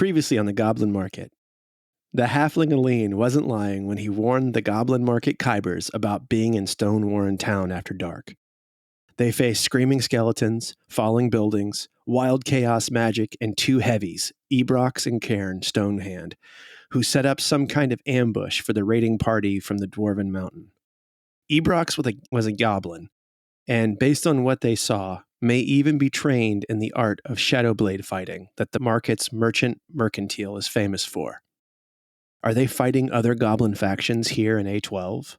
Previously on the Goblin Market. The halfling Aline wasn't lying when he warned the Goblin Market Kybers about being in Stonewarren Town after dark. They faced screaming skeletons, falling buildings, wild chaos magic, and two heavies, Ebrox and Cairn Stonehand, who set up some kind of ambush for the raiding party from the Dwarven Mountain. Ebrox was a goblin, and based on what they saw, may even be trained in the art of shadowblade fighting that the market's mercantile is famous for. Are they fighting other goblin factions here in A12?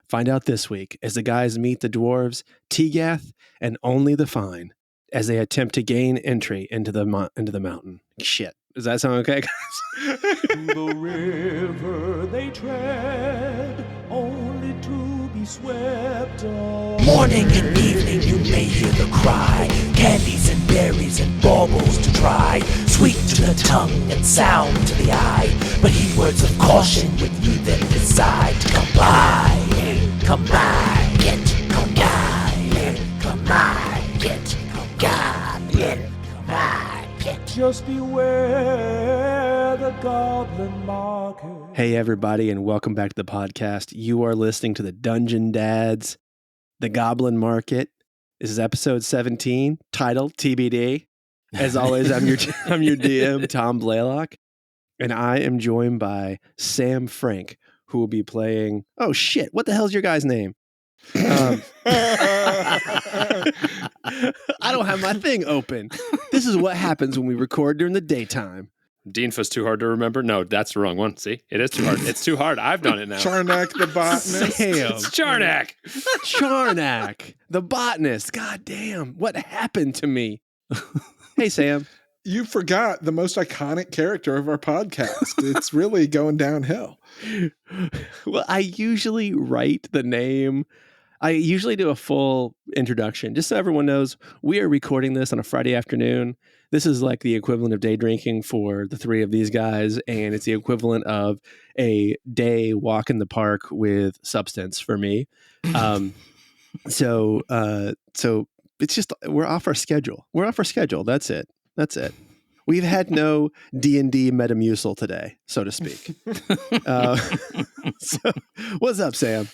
Find out this week as the guys meet the dwarves, Tegath, and Only the Fine as they attempt to gain entry into the mountain. Shit. Does that sound okay, guys? The river they tread, only to be swept away. Morning and evening you may hear the cry, candies and berries and baubles to try, sweet to the tongue and sound to the eye, but heed words of caution when you then decide to come by, come by, come by, come by, come by. Just beware the Goblin Market. Hey, everybody, and welcome back to the podcast. You are listening to the Dungeon Dads, the Goblin Market. This is episode 17, titled TBD. As always, I'm your DM, Tom Blaylock, and I am joined by Sam Frank, who will be playing... Oh, shit. What the hell's your guy's name? I don't have my thing open. This is what happens when we record during the daytime. Dinfa's too hard to remember? No, that's the wrong one. See? It is too hard. It's too hard. I've done it now. Charnak the botanist. Sam. It's Charnak. Charnak, the botanist. God damn. What happened to me? Hey, Sam. You forgot the most iconic character of our podcast. It's really going downhill. Well, I usually write the name. I usually do a full introduction, just so everyone knows we are recording this on a Friday afternoon. This is like the equivalent of day drinking for the three of these guys, and it's the equivalent of a day walk in the park with substance for me. So it's just we're off our schedule. That's it. We've had no D&D Metamucil today, so to speak. So, what's up, Sam?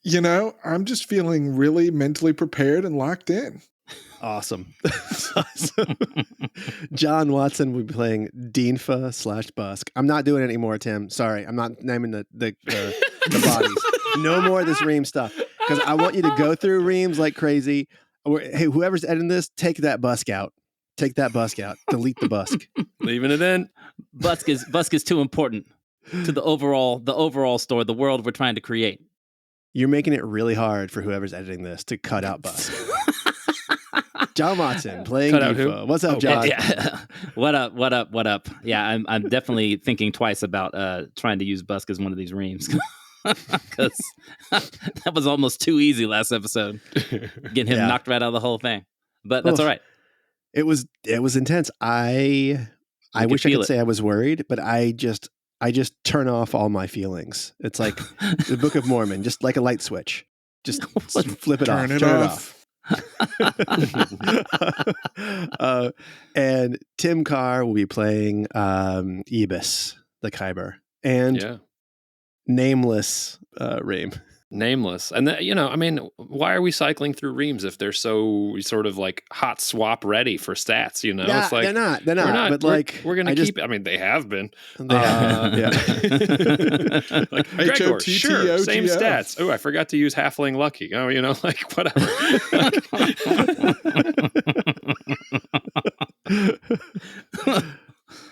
You know, I'm just feeling really mentally prepared and locked in. Awesome. John Watson will be playing Dinfa / Busk. I'm not doing it anymore, Tim. Sorry, I'm not naming the bodies. No more of this Ream stuff, because I want you to go through Reams like crazy. Hey, whoever's editing this, take that Busk out. Delete the Busk. Leaving it in. Busk is too important to the overall story, the world we're trying to create. You're making it really hard for whoever's editing this to cut out Busk. John Watson playing Dinfa. What's up, John? Yeah. What up? Yeah, I'm definitely thinking twice about trying to use Busk as one of these reams. Because that was almost too easy last episode. Getting him knocked right out of the whole thing. But that's all right. It was intense. I wish I could say I was worried, but I just turn off all my feelings. It's like the Book of Mormon, just like a light switch. Just flip it off. Turn it off. And Tim Carr will be playing Eabis, the Kyber, and nameless Ream. Nameless. And, why are we cycling through Reams if they're so sort of like hot swap ready for stats, you know? Yeah, it's like, they're not. But we're going to keep, they have been. Yeah. Like, Gregor, sure, same stats. Oh, I forgot to use Halfling Lucky. Oh, whatever.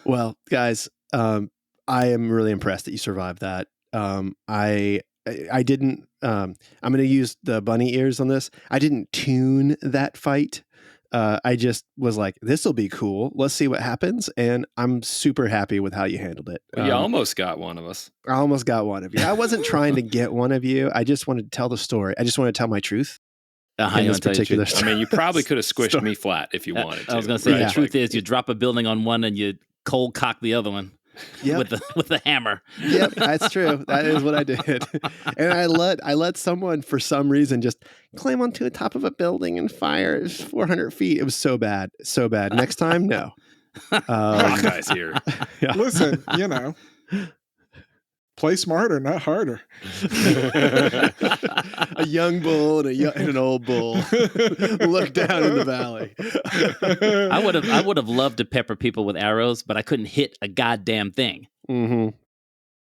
Well, guys, I am really impressed that you survived that. I didn't, I'm going to use the bunny ears on this. I didn't tune that fight. I just was like, this will be cool. Let's see what happens. And I'm super happy with how you handled it. Well, you almost got one of us. I almost got one of you. I wasn't trying to get one of you. I just wanted to tell the story. I just wanted to tell my truth. In this particular story. You probably could have squished me flat if you wanted to. I was going to say, the truth is you drop a building on one and you cold cock the other one. Yep. with the hammer. Yep, that's true. That is what I did. And I let someone for some reason just climb onto the top of a building and fire 400 feet. It was so bad. Next time, no. Hawkeye's here. Yeah. Listen, play smarter, not harder. A young bull and an old bull look down in the valley. I would have loved to pepper people with arrows, but I couldn't hit a goddamn thing. Mm-hmm.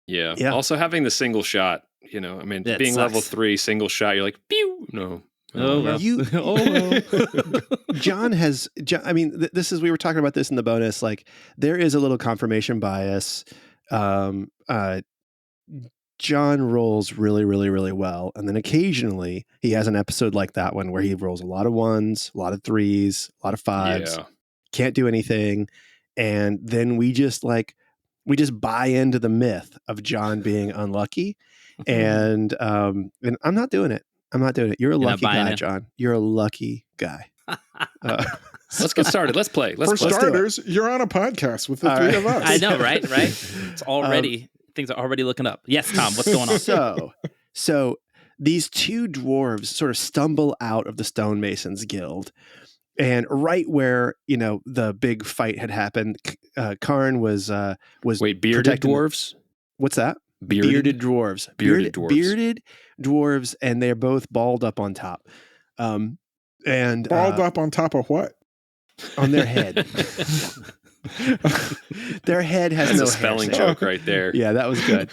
Yeah. Yeah. Also having the single shot, That being level sucks. 3 single shot, you're like, pew. No. Oh, well. John has. This is, we were talking about this in the bonus. Like, there is a little confirmation bias. John rolls really, really, really well, and then occasionally he has an episode like that one where he rolls a lot of 1s, a lot of 3s, a lot of 5s. Yeah. Can't do anything, and then we just buy into the myth of John being unlucky, and I'm not doing it. You're a lucky buying guy, it? John. You're a lucky guy. Let's get started. Let's play. For starters, you're on a podcast with the three of us. I know, right? It's already things are already looking up. Yes, Tom, what's going on? So these two dwarves sort of stumble out of the stonemasons guild, and right where the big fight had happened, Karn was Wait, bearded dwarves? What's that? Bearded dwarves. Bearded dwarves. Bearded dwarves, and they're both balled up on top. And Balled up on top of what? on their head. Their head has That's no a spelling hair. joke right there. Yeah, that was good.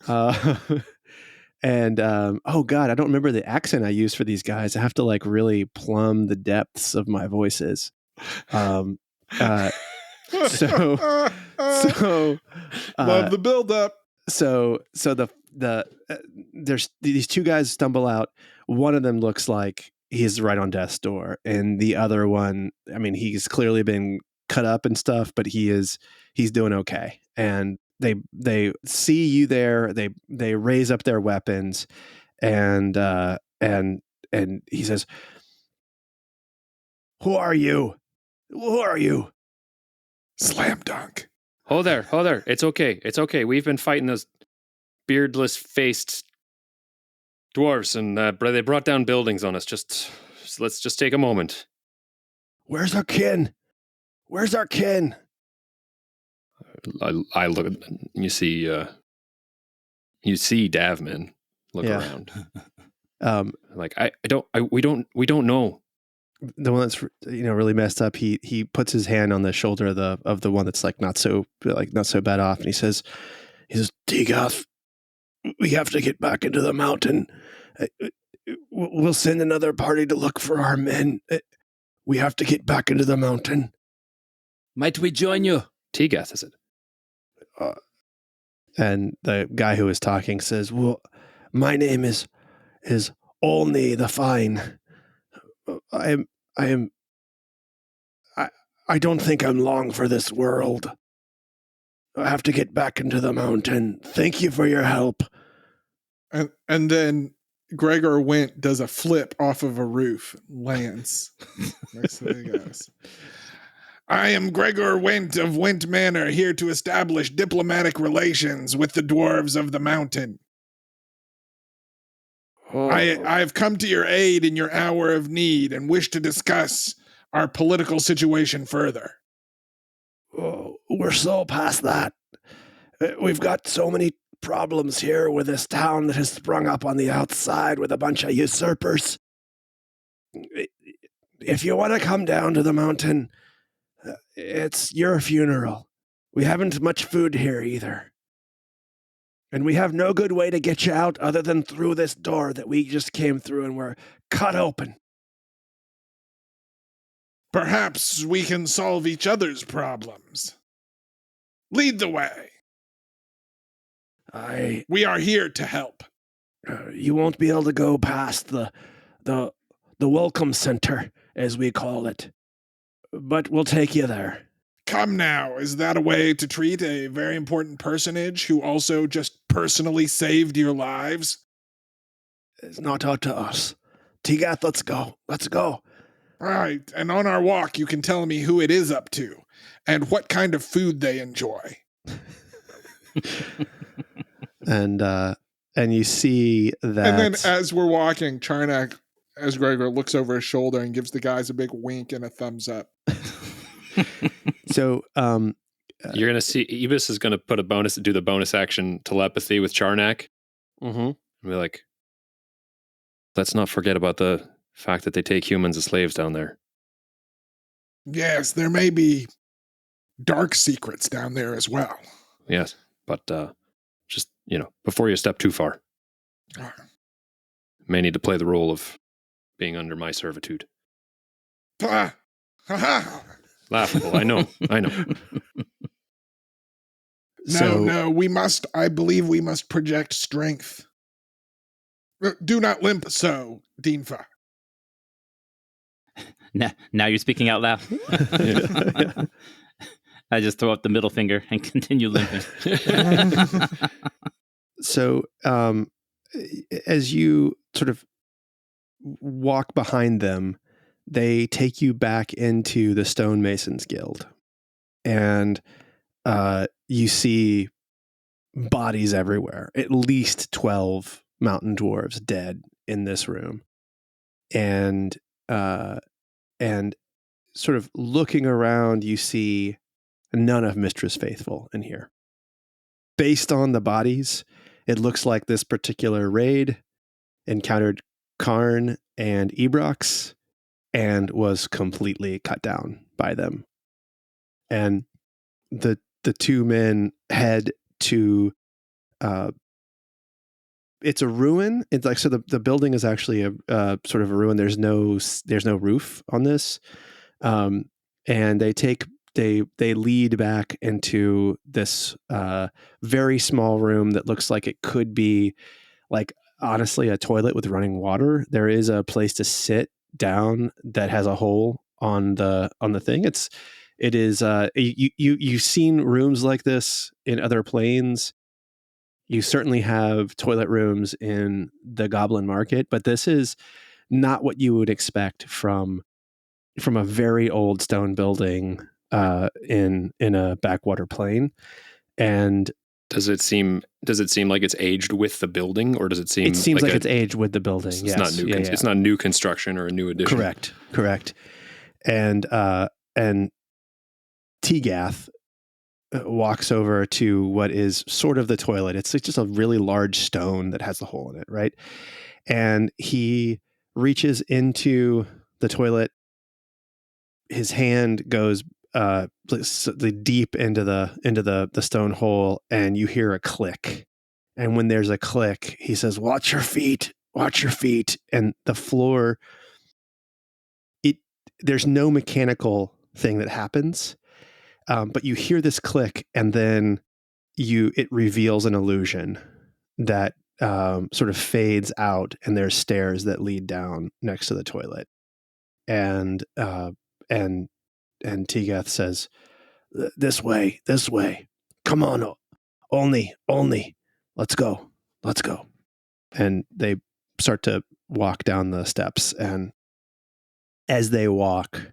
Oh God, I don't remember the accent I use for these guys. I have to really plumb the depths of my voices. So Love the build up. So there's these two guys stumble out. One of them looks like he's right on death's door, and the other one, he's clearly been cut up and stuff, but he's doing okay. And they see you there. They raise up their weapons, and he says, "Who are you? Who are you?" Slam dunk. Hold there. It's okay. We've been fighting those beardless faced dwarves, and they brought down buildings on us. Let's just take a moment. Where's our kin? I look at you see Davman look around. We don't know. The one that's really messed up. He puts his hand on the shoulder of the one that's not so bad off, and he says, "Tigath, we have to get back into the mountain. We'll send another party to look for our men. We have to get back into the mountain." Might we join you? Tigath, is it? And the guy who was talking says, "Well, my name is Olney the Fine. I don't think I'm long for this world. I have to get back into the mountain. Thank you for your help." And then Gregor Wendt does a flip off of a roof, lands next to the guys. I am Gregor Wendt of Wendt Manor, here to establish diplomatic relations with the dwarves of the mountain. I've come to your aid in your hour of need and wish to discuss our political situation further. Oh, we're so past that. We've got so many problems here with this town that has sprung up on the outside with a bunch of usurpers. If you want to come down to the mountain, it's your funeral. We haven't much food here either. And we have no good way to get you out other than through this door that we just came through and we're cut open. Perhaps we can solve each other's problems. Lead the way. We are here to help. You won't be able to go past the welcome center, as we call it. But we'll take you there. Come now, is that a way to treat a very important personage who also just personally saved your lives? It's not up to us. Tigath, let's go. Let's go. All right, and on our walk, you can tell me who it is up to and what kind of food they enjoy. And you see that. And then as we're walking, Charnak, as Gregor, looks over his shoulder and gives the guys a big wink and a thumbs up. So You're gonna see Eabis is gonna do the bonus action telepathy with Charnak. mhm. And be like, let's not forget about the fact that they take humans as slaves down there. Yes, there may be dark secrets down there as well. Yes, but just before you step too far, may need to play the role of being under my servitude. Ha ha! Laughable, I know. No, I believe we must project strength. Do not limp so, Dinfa. Now you're speaking out loud. I just throw up the middle finger and continue limping. So as you sort of walk behind them, they take you back into the Stonemasons Guild. And you see bodies everywhere, at least 12 mountain dwarves dead in this room. And sort of looking around, you see none of Mistress Faithful in here. Based on the bodies, it looks like this particular raid encountered Karn and Ebrox and was completely cut down by them. And the two men head to it's a ruin. It's like, so the building is actually a sort of a ruin. There's no roof on this. And they lead back into this very small room that looks like it could be, like, honestly, a toilet with running water. There is a place to sit down that has a hole on the thing. It is you've seen rooms like this in other planes. You certainly have toilet rooms in the Goblin Market, but this is not what you would expect from a very old stone building in a backwater plain. And does it seem like it's aged with the building, or does it seem? It seems like it's aged with the building. It's yes. not new. Yeah. It's not new construction or a new addition. Correct. And Tegath walks over to what is sort of the toilet. It's just a really large stone that has a hole in it, right? And he reaches into the toilet. His hand goes deep into the stone hole, and you hear a click. And when there's a click, he says, "Watch your feet, watch your feet." And the floor, there's no mechanical thing that happens, but you hear this click, and then it reveals an illusion that sort of fades out, and there's stairs that lead down next to the toilet. And Tegath says, this way, come on, only, let's go. And they start to walk down the steps, and as they walk,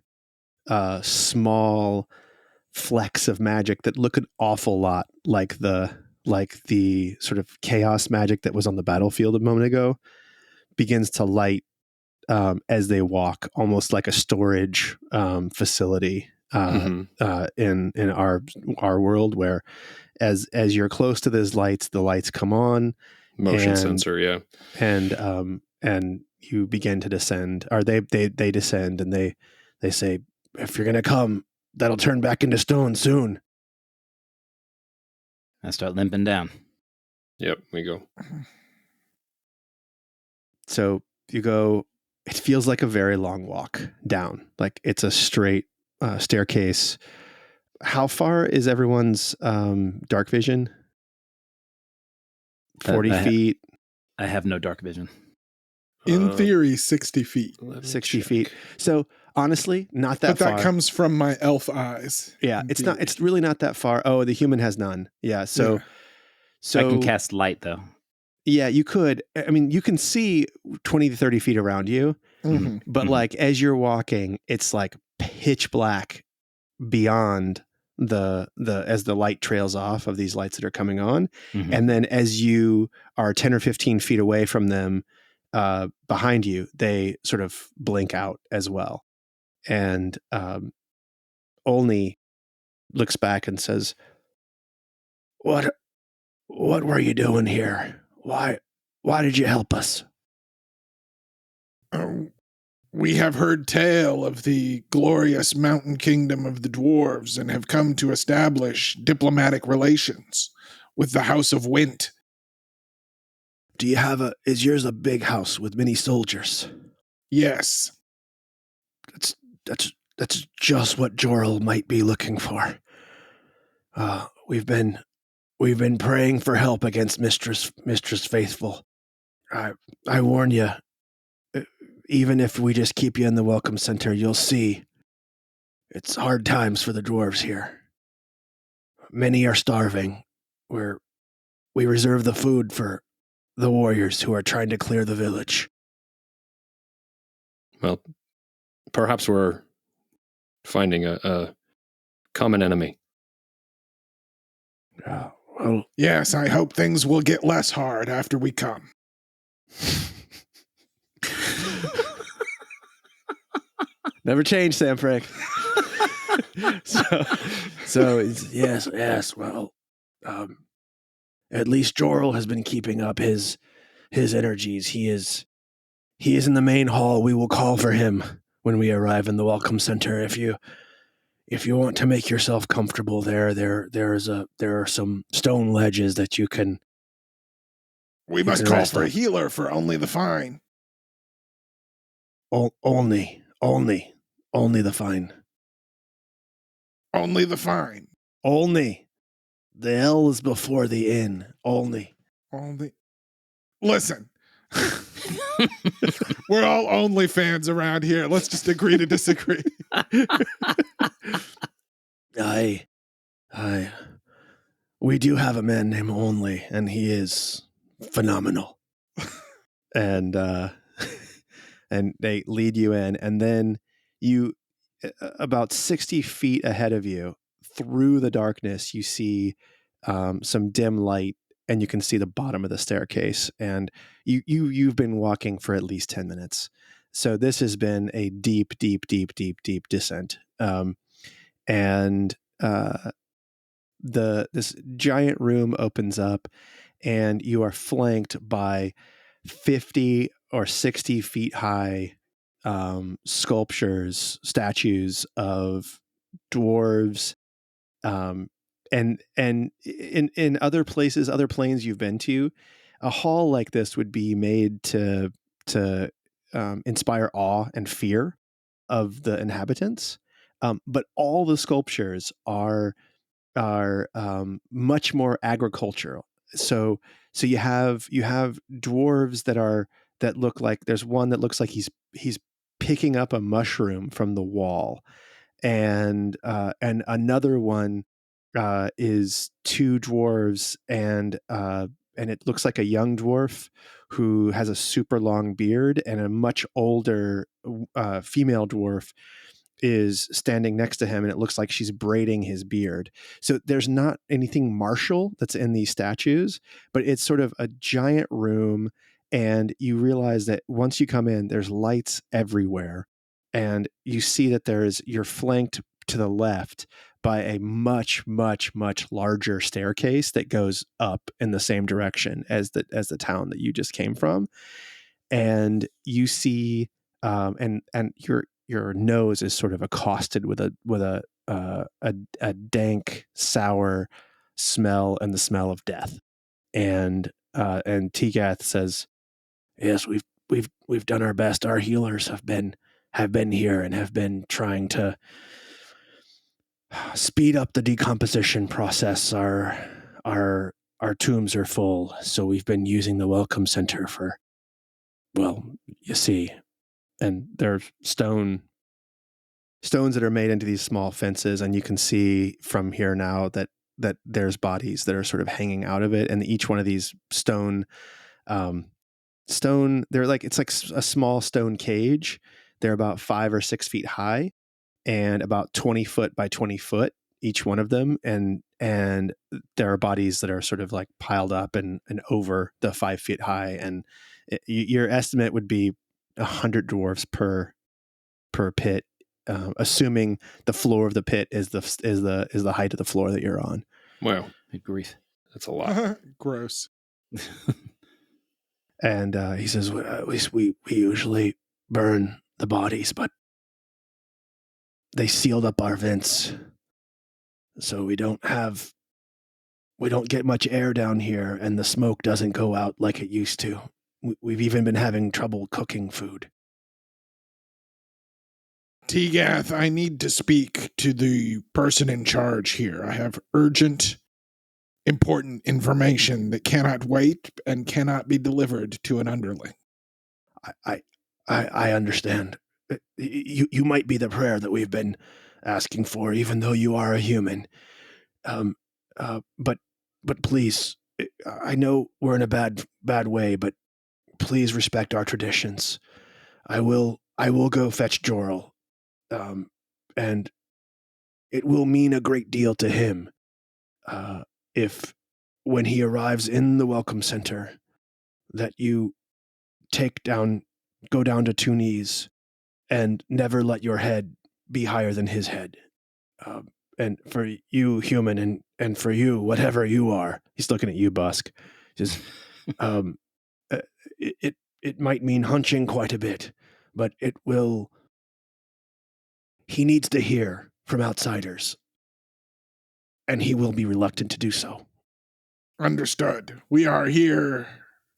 small flecks of magic that look an awful lot like the sort of chaos magic that was on the battlefield a moment ago begins to light as they walk, almost like a storage facility in our world, where as you're close to these lights, the lights come on. Motion sensor, yeah. And you begin to descend, or they descend, and they say, "If you're gonna come, that'll turn back into stone soon." I start limping down. Yep, we go. So you go. It feels like a very long walk down. Like it's a straight staircase. How far is everyone's dark vision? 40 feet. I have no dark vision. In theory, 60 feet. 60 feet. So honestly, not that far. But that comes from my elf eyes. Yeah, it's not. It's really not that far. Oh, the human has none. Yeah, so I can cast light though. Yeah, you could. I mean, you can see 20 to 30 feet around you, but like as you're walking, it's like pitch black beyond as the light trails off of these lights that are coming on. And then as you are 10 or 15 feet away from them, behind you, they sort of blink out as well. And Olney looks back and says, What were you doing here? Why did you help us? We have heard tale of the glorious mountain kingdom of the dwarves and have come to establish diplomatic relations with the House of Wendt. Do you have is yours a big house with many soldiers? Yes. That's just what Jorl might be looking for. We've been praying for help against Mistress Faithful. I warn you, even if we just keep you in the welcome center, you'll see it's hard times for the dwarves here. Many are starving. We reserve the food for the warriors who are trying to clear the village. Well, perhaps we're finding a common enemy. Well, yes, I hope things will get less hard after we come. Never change, Sam Frank. so yes. Well, at least Jorl has been keeping up his energies. He is in the main hall. We will call for him when we arrive in the welcome center. If you want to make yourself comfortable there are some stone ledges that you can. We must call for a healer for only the fine. Only the fine. Only the fine. Only. The L is before the N. Only. Listen. We're all only fans around here. Let's just agree to disagree. We do have a man named Only, and he is phenomenal. and they lead you in, and then you, about 60 feet ahead of you, through the darkness, you see some dim light, and you can see the bottom of the staircase. And you've been walking for at least 10 minutes. So this has been a deep descent. This giant room opens up, and you are flanked by 50 or 60 feet high sculptures, statues of dwarves, and in other places, other planes you've been to, a hall like this would be made to inspire awe and fear of the inhabitants. But all the sculptures are much more agricultural. So you have dwarves that look like, there's one that looks like he's picking up a mushroom from the wall, and another one is two dwarves, and it looks like a young dwarf who has a super long beard, and a much older female dwarf is standing next to him, and it looks like she's braiding his beard. So there's not anything martial that's in these statues, but it's sort of a giant room, and you realize that once you come in, there's lights everywhere, and you see that you're flanked to the left by a much larger staircase that goes up in the same direction as the town that you just came from. And you see and your nose is sort of accosted with a dank, sour smell, and the smell of death. And Tegath says, "Yes, we've done our best. Our healers have been here and have been trying to speed up the decomposition process. Our tombs are full, so we've been using the welcome center for, well, you see." And there's stones that are made into these small fences, and you can see from here now that there's bodies that are sort of hanging out of it, and each one of these stone, they're like, it's like a small stone cage. They're about 5 or 6 feet high, and about 20 foot by 20 foot, each one of them, and there are bodies that are sort of like piled up and over the 5 feet high, and your estimate would be 100 dwarves per pit assuming the floor of the pit is the height of the floor that you're on. Wow, Good grief. that's a lot. Gross. And he says, we usually burn the bodies, but they sealed up our vents, so we don't get much air down here, and the smoke doesn't go out like it used to. We've even been having trouble cooking food. Tegath, I need to speak to the person in charge here. I have urgent, important information that cannot wait and cannot be delivered to an underling. I understand. You might be the prayer that we've been asking for, even though you are a human. But please, I know we're in a bad way, but please respect our traditions. I will go fetch Jorel, and it will mean a great deal to him if, when he arrives in the welcome center, that you go down to 2 knees and never let your head be higher than his head. And for you, human, and for you, whatever you are, he's looking at you, Busk. Just, it might mean hunching quite a bit, but it will. He needs to hear from outsiders, and he will be reluctant to do so. Understood. We are here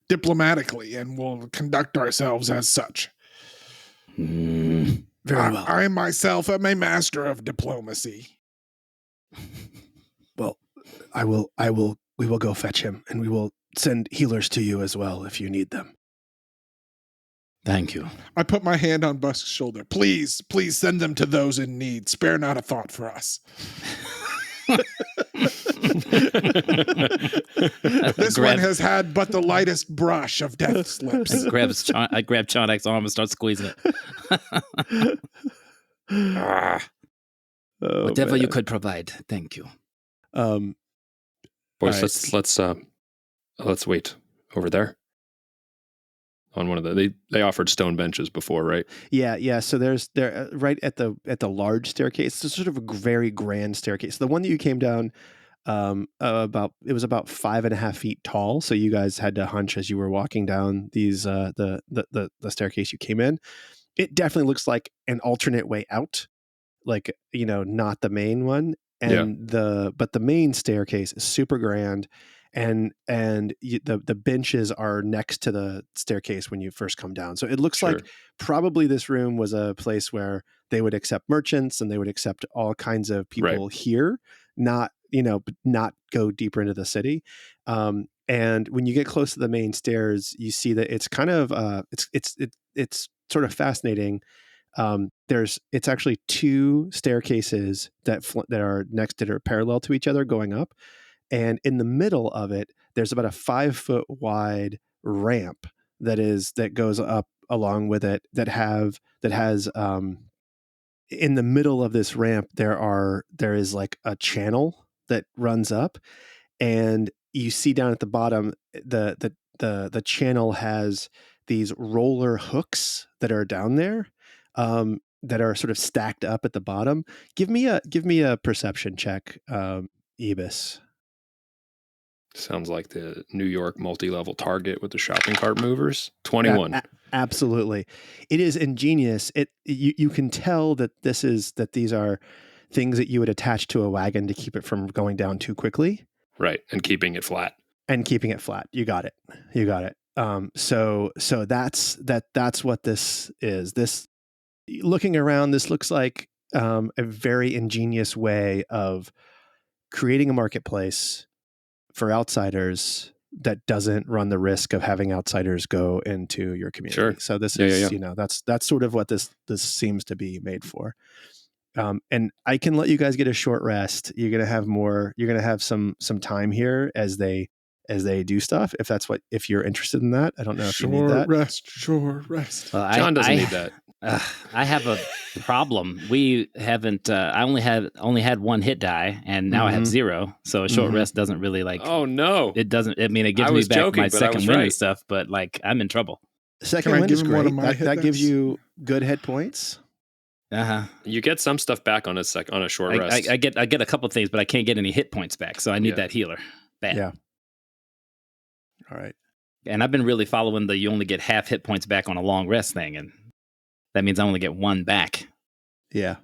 diplomatically and will conduct ourselves as such. Very well. I myself am a master of diplomacy. Well, we will go fetch him, and we will send healers to you as well if you need them. Thank you. I put my hand on Busk's shoulder. Please send them to those in need. Spare not a thought for us. This one has had but the lightest brush of death's lips. I grab Charnak's arm and start squeezing it. Whatever you could provide, thank you. Boys, right. let's wait over there. On one of they offered stone benches before, right? Yeah. So they're right at the large staircase. It's sort of a very grand staircase. The one that you came down it was about 5.5 feet tall. So you guys had to hunch as you were walking down these the staircase you came in. It definitely looks like an alternate way out, like, not the main one. And but the main staircase is super grand. And the benches are next to the staircase when you first come down. So it looks like probably this room was a place where they would accept merchants and they would accept all kinds of people here, not go deeper into the city. And when you get close to the main stairs, you see that it's kind of it's sort of fascinating. It's actually 2 staircases that are parallel to each other going up. And in the middle of it, there's about a 5-foot wide ramp that goes up along with it. That has in the middle of this ramp there is like a channel that runs up, and you see down at the bottom the channel has these roller hooks that are down there that are sort of stacked up at the bottom. Give me a perception check, Eabis. Sounds like the New York multi-level Target with the shopping cart movers. 21. Absolutely. It is ingenious. You can tell that these are things that you would attach to a wagon to keep it from going down too quickly. Right. And keeping it flat. You got it. So that's what this is. This, looking around, this looks like a very ingenious way of creating a marketplace for outsiders that doesn't run the risk of having outsiders go into your community. Sure. So this is, that's sort of what this seems to be made for. And I can let you guys get a short rest. You're going to have some time here as they do stuff. If you're interested in that, I don't know if you need that. Short rest. Well, John doesn't need that. I have a problem. We haven't. I only had 1 hit die, and now I have 0. So a short rest doesn't really like. Oh no! It doesn't. I mean, it gives me back my second win and stuff, but like I'm in trouble. Second win is great. That gives you good hit points. You get some stuff back on a short rest. I get a couple things, but I can't get any hit points back, so I need that healer. Bad. Yeah. All right. And I've been really following you only get half hit points back on a long rest thing, and that means I only get one back. Yeah.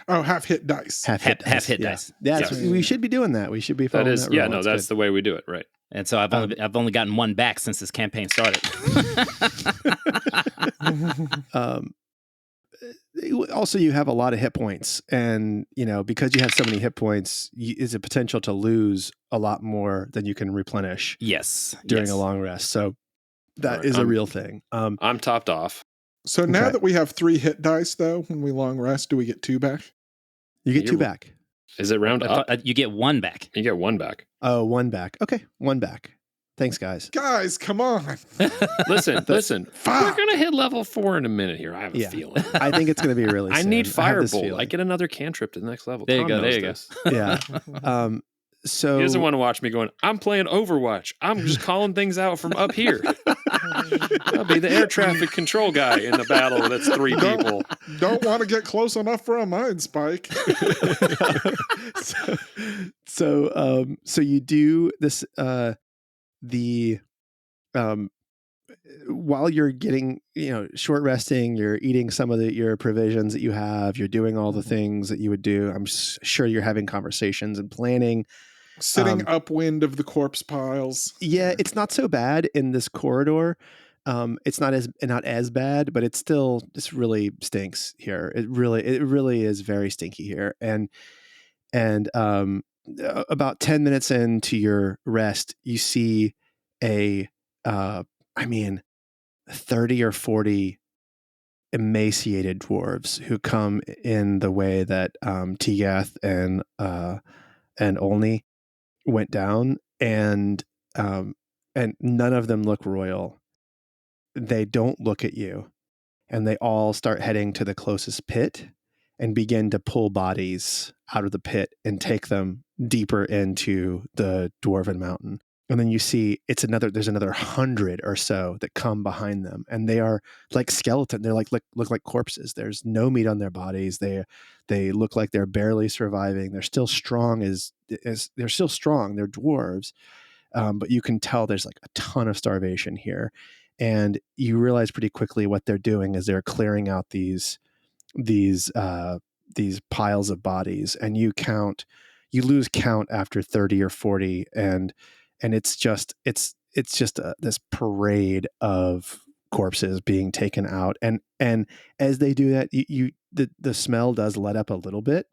Oh, half hit dice. Half hit Yeah. dice. Yeah, Yes. we should be doing that. We should be following that rule. That's the way we do it, right? And so I've only gotten one back since this campaign started. Also, you have a lot of hit points, and because you have so many hit points, is a potential to lose a lot more than you can replenish. Yes, during a long rest. So that is a real thing. I'm topped off. So now that we have 3 hit dice, though, when we long rest, do we get 2 back? You get 2 back. Is it round up? You get 1 back. You get 1 back. Oh, 1 back. Okay, 1 back. Thanks, guys. Guys, come on. Listen. We're going to hit level 4 in a minute here. I have a feeling. I think it's going to be really soon. I need Firebolt. I get another cantrip to the next level. There you go. Yeah. So he doesn't want to watch me going, I'm playing Overwatch. I'm just calling things out from up here. I'll be the air traffic control guy in the battle that's 3 people. Don't want to get close enough for a mind spike. So you do this while you're getting short resting, you're eating some of your provisions that you have, you're doing all the things that you would do. I'm sure you're having conversations and planning. Sitting upwind of the corpse piles. Yeah, it's not so bad in this corridor. It's not as bad, but it's still just really stinks here. It really is very stinky here. And about 10 minutes into your rest, you see 30 or 40 emaciated dwarves who come in the way that Tigath and Olney went down, and none of them look royal. They don't look at you, and they all start heading to the closest pit and begin to pull bodies out of the pit and take them deeper into the Dwarven Mountain. And then you see there's another 100 or so that come behind them, and they are like skeleton. They're look like corpses. There's no meat on their bodies. They look like they're barely surviving. They're still strong they're still strong. They're dwarves, but you can tell there's like a ton of starvation here, and you realize pretty quickly what they're doing is they're clearing out these piles of bodies, and you lose count after 30 or 40, and it's just this parade of corpses being taken out, and as they do that, the smell does let up a little bit,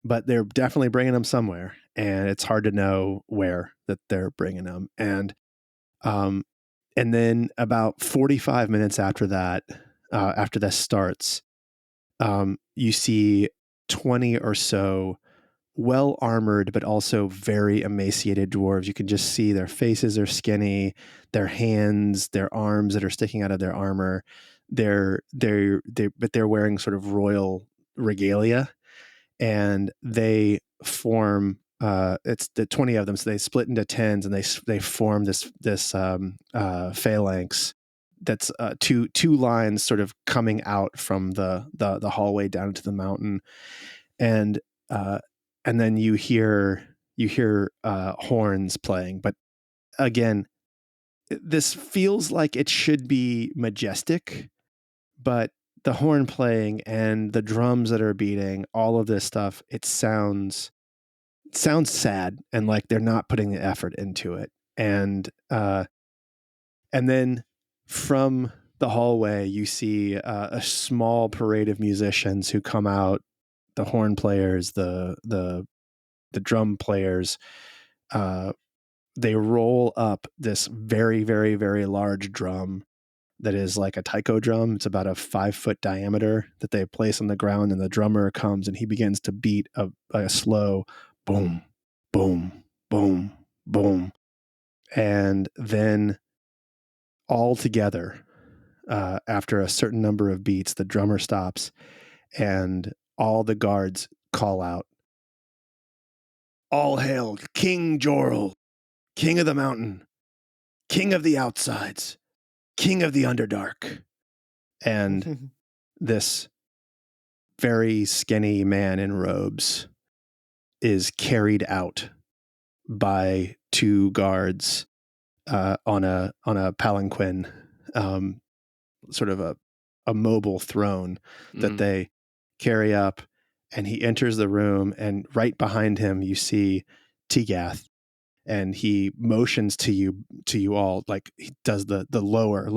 but they're definitely bringing them somewhere, and it's hard to know where that they're bringing them. And then about 45 minutes after that, after this starts, you see 20 or so well-armored but also very emaciated dwarves. You can just see their faces are skinny, their hands, their arms that are sticking out of their armor. But they're wearing sort of royal regalia, and they form it's the 20 of them, so they split into 10s, and they form this phalanx that's two lines sort of coming out from the hallway down into the mountain, and then you hear horns playing. But again, this feels like it should be majestic, but the horn playing and the drums that are beating, all of this stuff, it sounds sad, and like they're not putting the effort into it. And then from the hallway, you see a small parade of musicians who come out. The horn players, the drum players, they roll up this very, very, very large drum that is like a taiko drum. It's about a 5-foot diameter that they place on the ground, and the drummer comes and he begins to beat a slow boom, boom, boom, boom. And then all together, after a certain number of beats, the drummer stops, and all the guards call out, "All hail King Jorl, King of the Mountain, King of the Outsides, King of the Underdark." And this very skinny man in robes is carried out by two guards on a palanquin, sort of a mobile throne that they carry up, and he enters the room, and right behind him you see Tegath, and he motions to you all, like he does the lower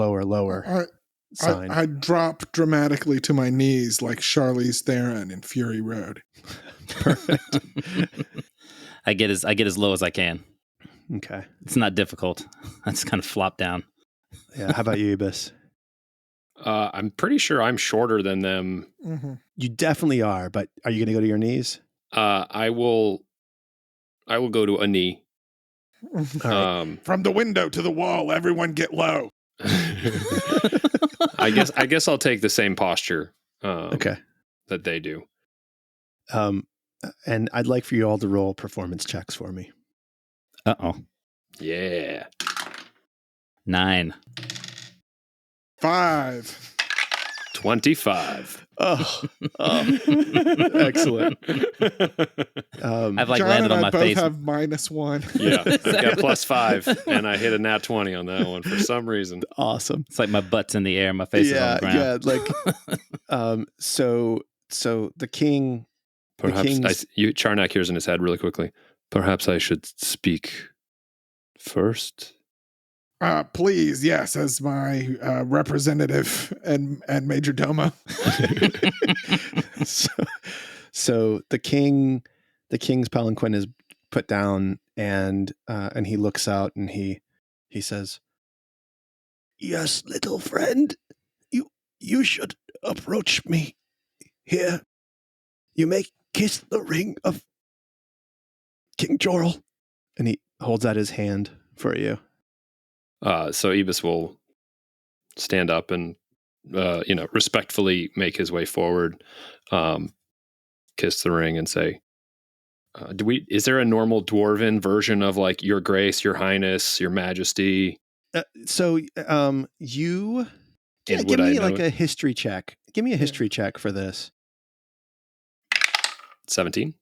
sign. I drop dramatically to my knees like Charlize Theron in Fury Road. Perfect. I get as low as I can. Okay. It's not difficult. I just kind of flop down. Yeah. How about you, Eabis? I'm pretty sure I'm shorter than them. Mm-hmm. You definitely are, but are you going to go to your knees? I will go to a knee. All right. From the window to the wall, everyone get low. I guess I'll take the same posture. Okay. That they do. And I'd like for you all to roll performance checks for me. Uh-oh. Yeah. 9. 5. 25. Oh, excellent. I've like John landed and on I my both face. have -1. Yeah, I've got +5, and I hit a nat 20 on that one for some reason. Awesome. It's like my butt's in the air, my face is on the ground. Yeah. Like, so the king. Perhaps Charnak hears in his head really quickly. Perhaps I should speak first. Please, yes, as my representative and major domo. So the king's palanquin is put down, and he looks out and he says, "Yes, little friend, you should approach me here. You may kiss the ring of King Jorl." And he holds out his hand for you. So Eabis will stand up and, respectfully make his way forward, kiss the ring, and say, is there a normal dwarven version of like Your Grace, Your Highness, Your Majesty? You And give would I me know like it? a history check. Give me a history check for this. 17.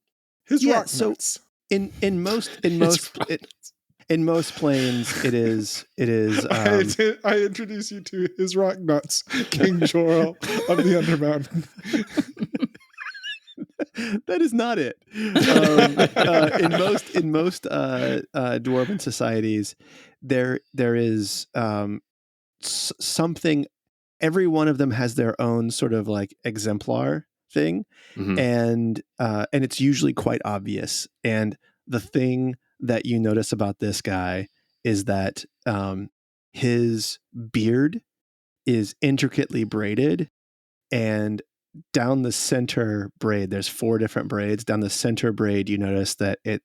His Yeah, rock so- nuts. In most planes, it is. I introduce you to his rock nuts, King Jorl of the Undermountain. That is not it. In most dwarven societies, there is something. Every one of them has their own sort of like exemplar thing, Mhm. and it's usually quite obvious. And the thing that you notice about this guy is that his beard is intricately braided, and down the center braid, there's 4 different braids. Down the center braid, you notice that it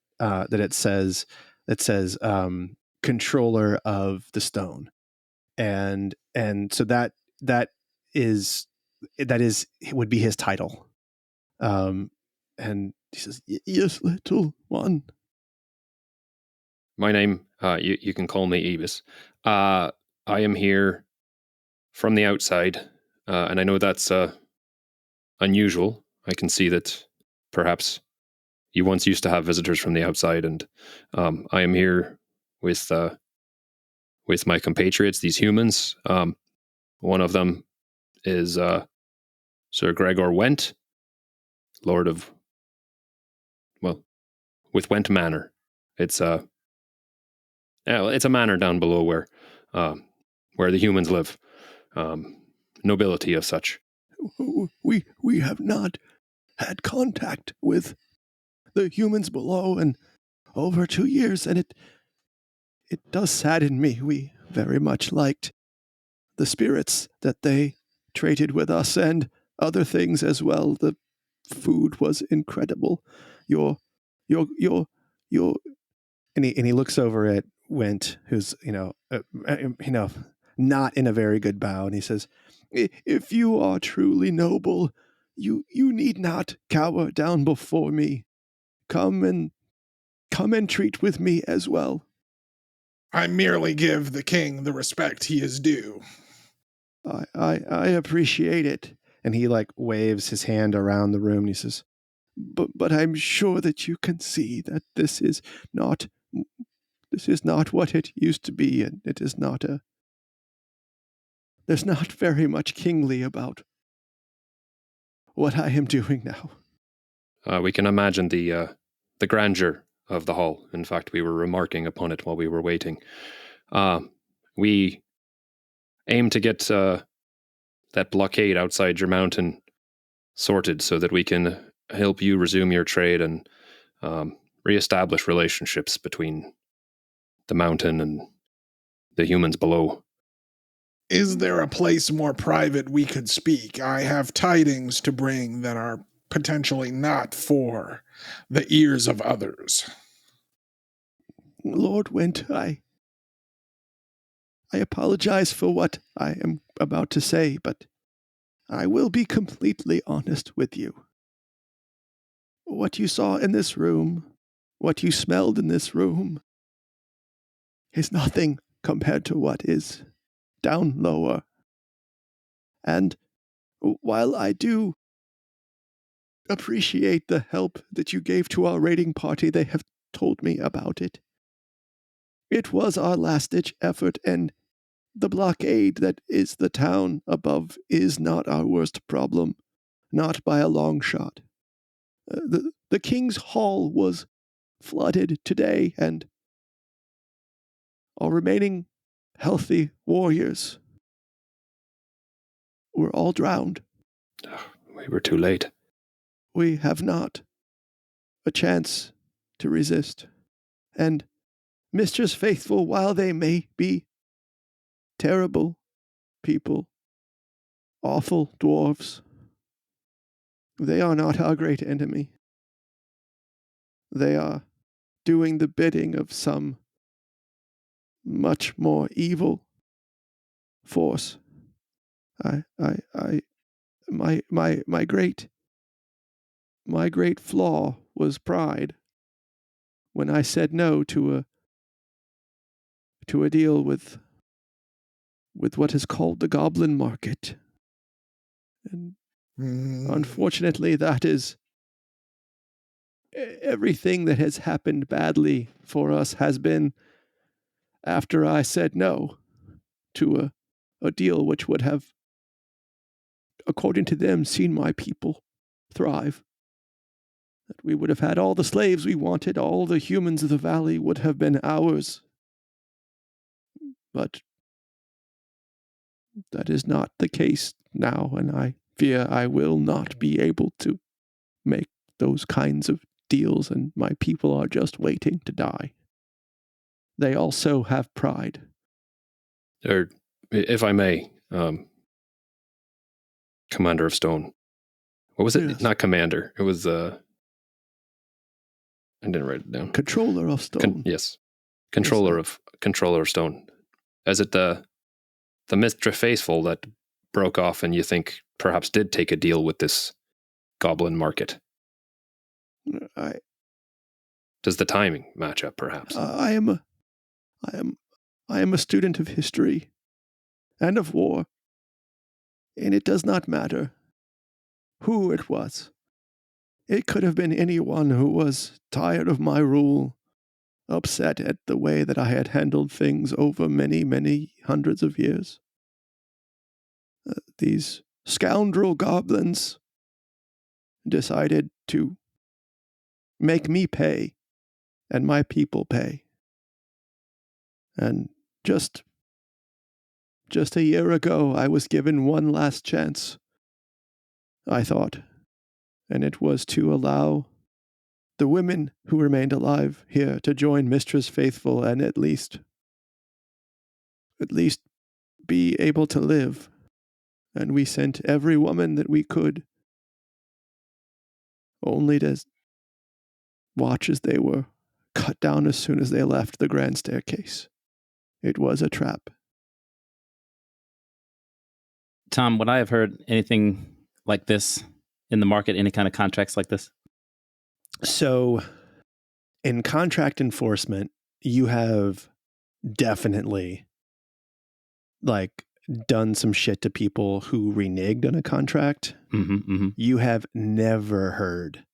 says controller of the stone, and so that would be his title. And he says, "Yes, little one." My name, you can call me Eabis. I am here from the outside, and I know that's unusual. I can see that perhaps you once used to have visitors from the outside, and I am here with my compatriots, these humans. One of them is Sir Gregor Wendt, Lord of, with Wendt Manor. It's it's a manor down below where the humans live, nobility of such. We have not had contact with the humans below in over 2 years, and it does sadden me. We very much liked the spirits that they traded with us and other things as well. The food was incredible. Your and he looks over at Wendt, who's not in a very good bow, and he says, "If you are truly noble, you need not cower down before me. Come and treat with me as well." I merely give the king the respect he is due. I appreciate it, And he like waves his hand around the room and he says, but I'm sure that you can see that this is not what it used to be, and it is not there's not very much kingly about what I am doing now. We can imagine the grandeur of the hall. In fact, we were remarking upon it while we were waiting. We aim to get that blockade outside your mountain sorted so that we can help you resume your trade and reestablish relationships between the mountain and the humans below. Is there a place more private we could speak? I have tidings to bring that are potentially not for the ears of others. Lord Wendt, I apologize for what I am about to say, but I will be completely honest with you. What you saw in this room, what you smelled in this room, is nothing compared to what is down lower. And while I do appreciate the help that you gave to our raiding party, they have told me about it. It was our last-ditch effort, and the blockade that is the town above is not our worst problem, not by a long shot. The King's Hall was flooded today, and our remaining healthy warriors were all drowned. We were too late. We have not a chance to resist. And Mistress Faithful, while they may be terrible people, awful dwarves, they are not our great enemy. They are doing the bidding of some much more evil force. My great flaw was pride. When I said no to a deal with what is called the Goblin market. And unfortunately, that is everything that has happened badly for us has been after I said no to a deal which would have, according to them, seen my people thrive. That we would have had all the slaves we wanted, all the humans of the valley would have been ours. But that is not the case now, and I fear I will not be able to make those kinds of deals, and my people are just waiting to die. They also have pride. Or, if I may, Commander of Stone. What was it? Yes. Not Commander. It was, I didn't write it down. Controller of Stone. Yes. Controller of Stone. Is it the Mistress Faithful that broke off and you think perhaps did take a deal with this Goblin market? Does the timing match up, perhaps? I am a student of history and of war, and it does not matter who it was. It could have been anyone who was tired of my rule, upset at the way that I had handled things over many, many hundreds of years. These scoundrel goblins decided to make me pay and my people pay. And just a year ago, I was given one last chance, I thought, and it was to allow the women who remained alive here to join Mistress Faithful and at least be able to live. And we sent every woman that we could, only to watch as they were cut down as soon as they left the grand staircase. It was a trap. Tom, would I have heard anything like this in the market, any kind of contracts like this? So, in contract enforcement, you have definitely, like, done some shit to people who reneged on a contract, you have never heard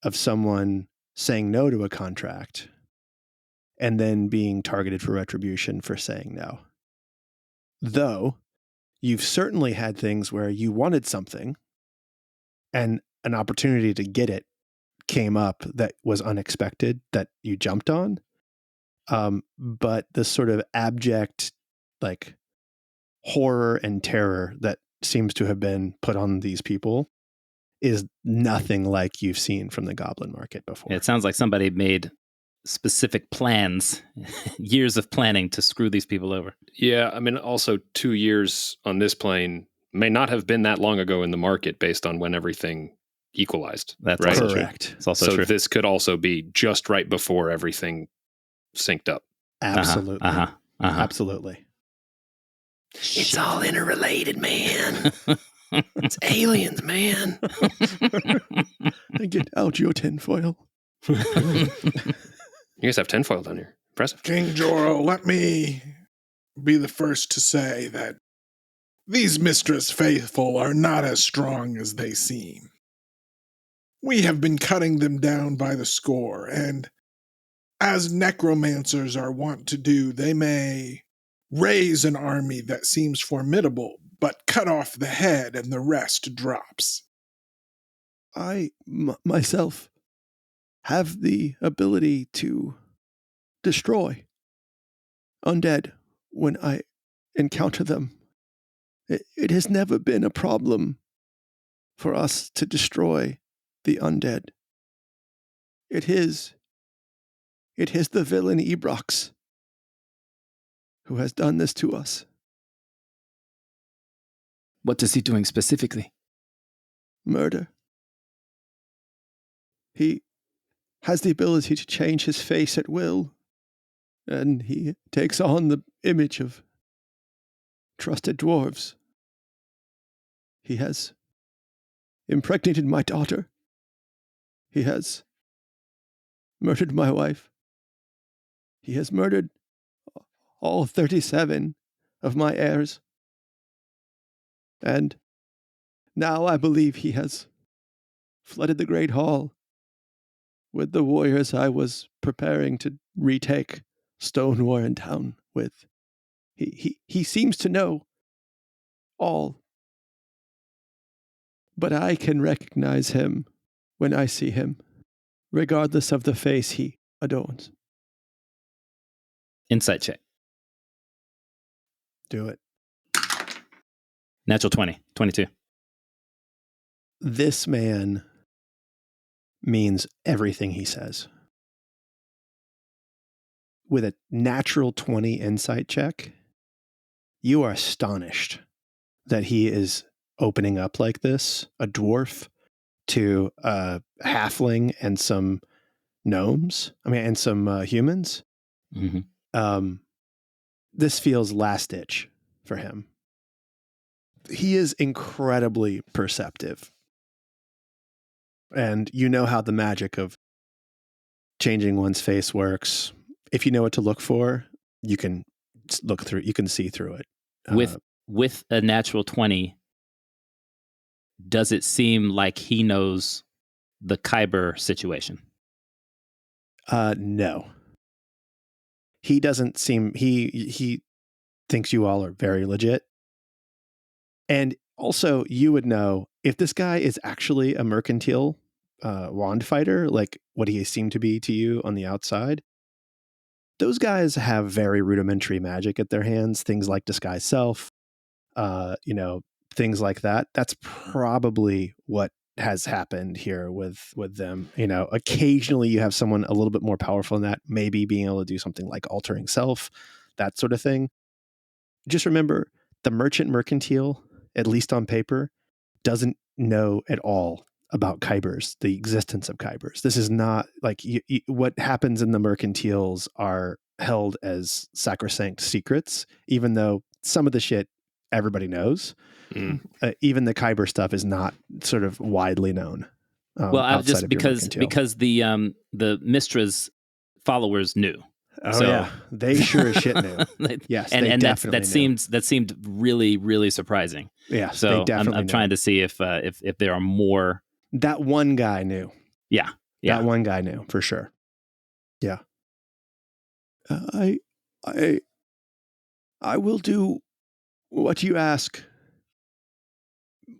of someone saying no to a contract and then being targeted for retribution for saying no. Though you've certainly had things where you wanted something and an opportunity to get it came up that was unexpected that you jumped on. But the sort of abject, like, horror and terror that seems to have been put on these people is nothing like you've seen from the Goblin Market before. Yeah, it sounds like somebody made specific plans, years of planning to screw these people over. Yeah, I mean, also 2 years on this plane may not have been that long ago in the market based on when everything equalized. That's right? also Correct. true. It's also So true. this could also be just right before everything synced up. Absolutely. Absolutely. It's all interrelated, man. It's aliens, man. Get out your tinfoil. You guys have tinfoil down here. Impressive. King Joro, let me be the first to say that these Mistress Faithful are not as strong as they seem. We have been cutting them down by the score, and as necromancers are wont to do, they may raise an army that seems formidable, but cut off the head and the rest drops. I myself have the ability to destroy undead when I encounter them. It has never been a problem for us to destroy the undead. It is the villain Ebrox who has done this to us. What is he doing specifically? Murder. He has the ability to change his face at will, and he takes on the image of trusted dwarves. He has impregnated my daughter. He has murdered my wife. He has murdered all 37 of my heirs. And now I believe he has flooded the Great Hall with the warriors I was preparing to retake Stonewarren Town with. He seems to know all. But I can recognize him when I see him, regardless of the face he adorns. Insight check. Do it. Natural 20. 22. This man means everything he says. With a natural 20 insight check, you are astonished that he is opening up like this, a dwarf to a halfling and some gnomes, and some humans. Mm-hmm. This feels last ditch for him. He is incredibly perceptive. And you know how the magic of changing one's face works. If you know what to look for, you can look through, you can see through it. With a natural 20, does it seem like he knows the Kyber situation? No. He doesn't seem, he thinks you all are very legit. And also, you would know if this guy is actually a mercantile wand fighter, like what he seemed to be to you on the outside. Those guys have very rudimentary magic at their hands, things like disguise self, things like that. That's probably what has happened here with them. Occasionally you have someone a little bit more powerful than that, maybe being able to do something like altering self, that sort of thing. Just remember, the mercantile, at least on paper, doesn't know at all about Kybers, the existence of Kybers. This is not like what happens in the mercantiles are held as sacrosanct secrets, even though some of the shit everybody knows. Even the Kyber stuff is not sort of widely known. Well, I just because the Mistra's followers knew. Oh So- yeah, they sure as shit knew. Yes, and they and definitely knew. that seemed really, really surprising. Yes, So they definitely I'm knew. trying to see if there are more. That one guy knew. Yeah. That one guy knew for sure. Yeah. I will do what you ask.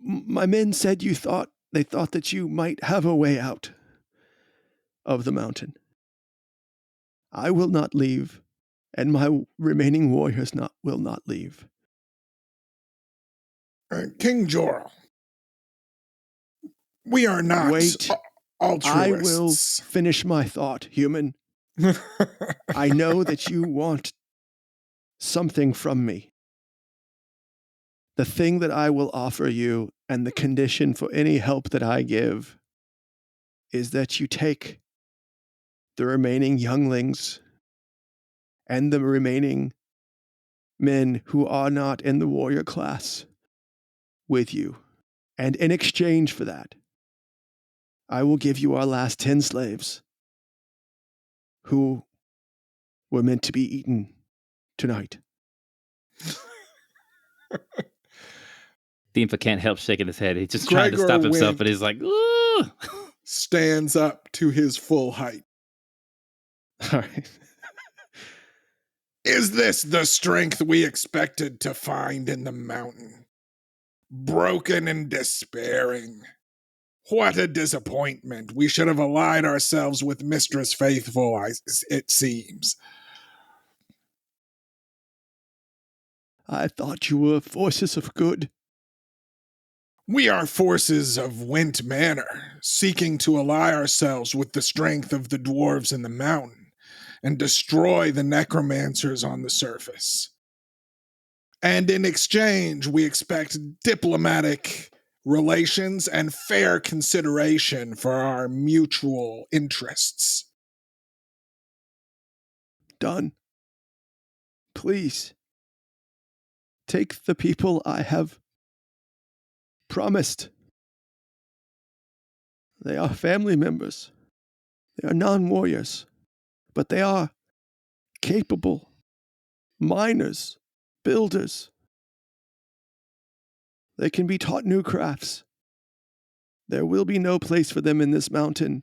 My men said they thought that you might have a way out of the mountain. I will not leave, and my remaining warriors will not leave. King Jorl, we are not Wait. altruists. I will finish my thought, human. I know that you want something from me. The thing that I will offer you and the condition for any help that I give is that you take the remaining younglings and the remaining men who are not in the warrior class with you. And in exchange for that, I will give you our last 10 slaves who were meant to be eaten tonight. Dinfa can't help shaking his head. He's just trying to Gregor stop himself, Wendt but he's like, ooh. stands up to his full height. All right. Is this the strength we expected to find in the mountain? Broken and despairing. What a disappointment. We should have allied ourselves with Mistress Faithful, it seems. I thought you were forces of good. We are forces of Wendt Manor, seeking to ally ourselves with the strength of the dwarves in the mountain and destroy the necromancers on the surface. And in exchange, we expect diplomatic relations and fair consideration for our mutual interests. Done. Please, take the people I have promised. They are family members. They are non-warriors, but they are capable miners, builders. They can be taught new crafts. There will be no place for them in this mountain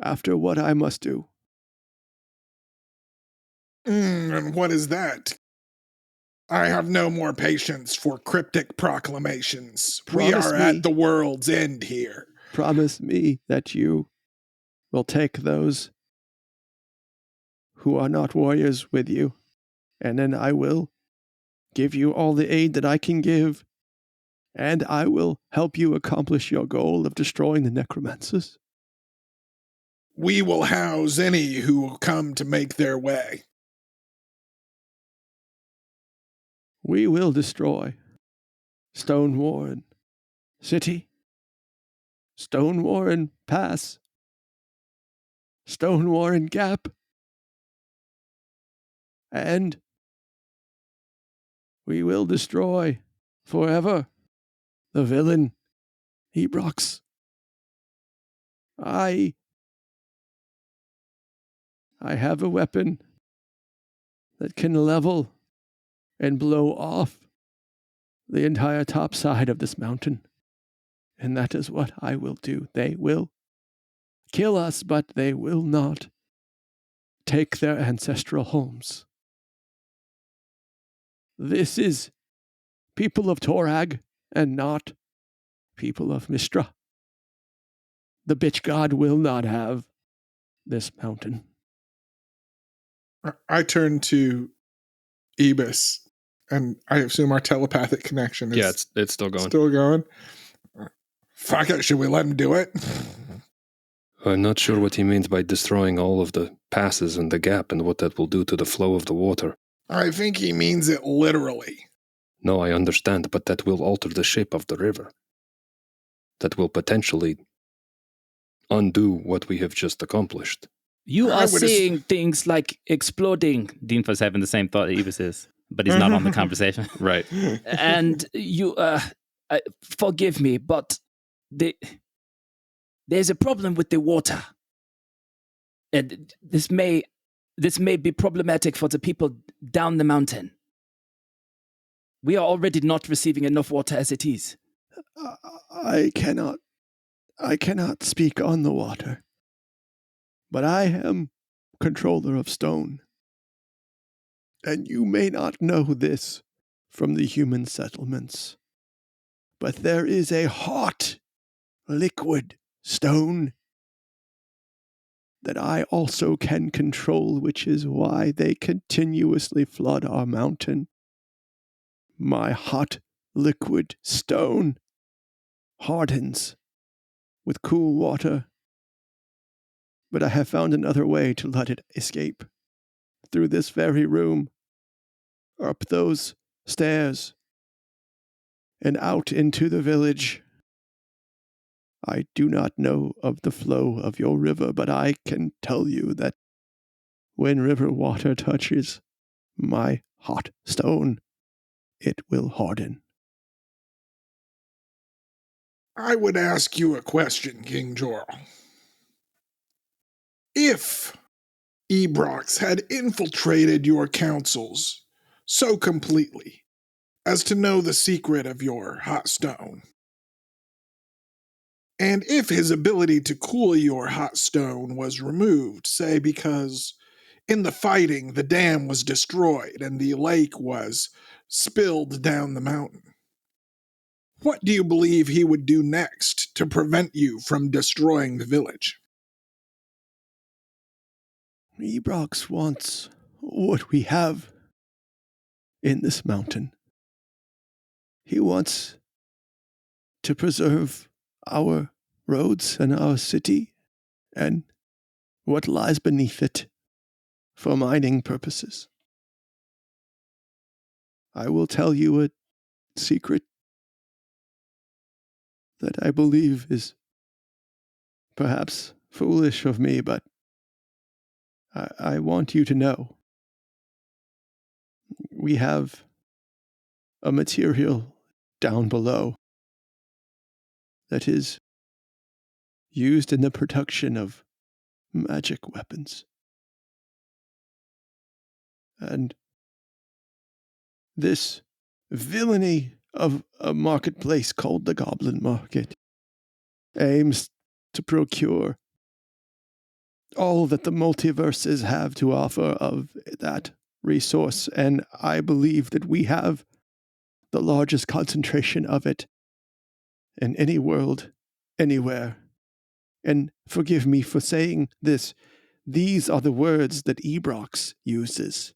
after what I must do. And what is that? I have no more patience for cryptic proclamations. We Promise are me. at the world's end here. Promise me that you will take those who are not warriors with you, and then I will give you all the aid that I can give, and I will help you accomplish your goal of destroying the necromancers. We will house any who will come to make their way. We will destroy Stone Warren City, Stone Warren Pass, Stone Warren Gap, and we will destroy forever the villain Ebrox. I have a weapon that can level and blow off the entire top side of this mountain. And that is what I will do. They will kill us, but they will not take their ancestral homes. This is people of Torag and not people of Mistra. The bitch god will not have this mountain. I turn to Eabis, and I assume our telepathic connection is Yeah, it's still going. still going. Fuck it, should we let him do it? I'm not sure what he means by destroying all of the passes and the gap and what that will do to the flow of the water. I think he means it literally. No, I understand, but that will alter the shape of the river. That will potentially undo what we have just accomplished. You I are would seeing things like exploding. Dinfa's having the same thought that Eabis is, but he's not on the conversation. Right. And you, forgive me, but there's a problem with the water. And this may This may be problematic for the people down the mountain. We are already not receiving enough water as it is. I cannot speak on the water, but I am controller of stone. And you may not know this from the human settlements, but there is a hot, liquid stone that I also can control, which is why they continuously flood our mountain. My hot, liquid stone hardens with cool water, but I have found another way to let it escape. Through this very room, up those stairs, and out into the village. I do not know of the flow of your river, but I can tell you that when river water touches my hot stone, it will harden. I would ask you a question, King Jorl. If Ebrox had infiltrated your councils so completely as to know the secret of your hot stone, and if his ability to cool your hot stone was removed, say because in the fighting the dam was destroyed and the lake was spilled down the mountain, what do you believe he would do next to prevent you from destroying the village? Ebrox wants what we have in this mountain. He wants to preserve our roads and our city and what lies beneath it for mining purposes. I will tell you a secret that I believe is perhaps foolish of me, but I want you to know. We have a material down below that is used in the production of magic weapons. And this villainy of a marketplace called the Goblin Market aims to procure all that the multiverses have to offer of that resource, and I believe that we have the largest concentration of it in any world, anywhere. And forgive me for saying this, these are the words that Ebrox uses.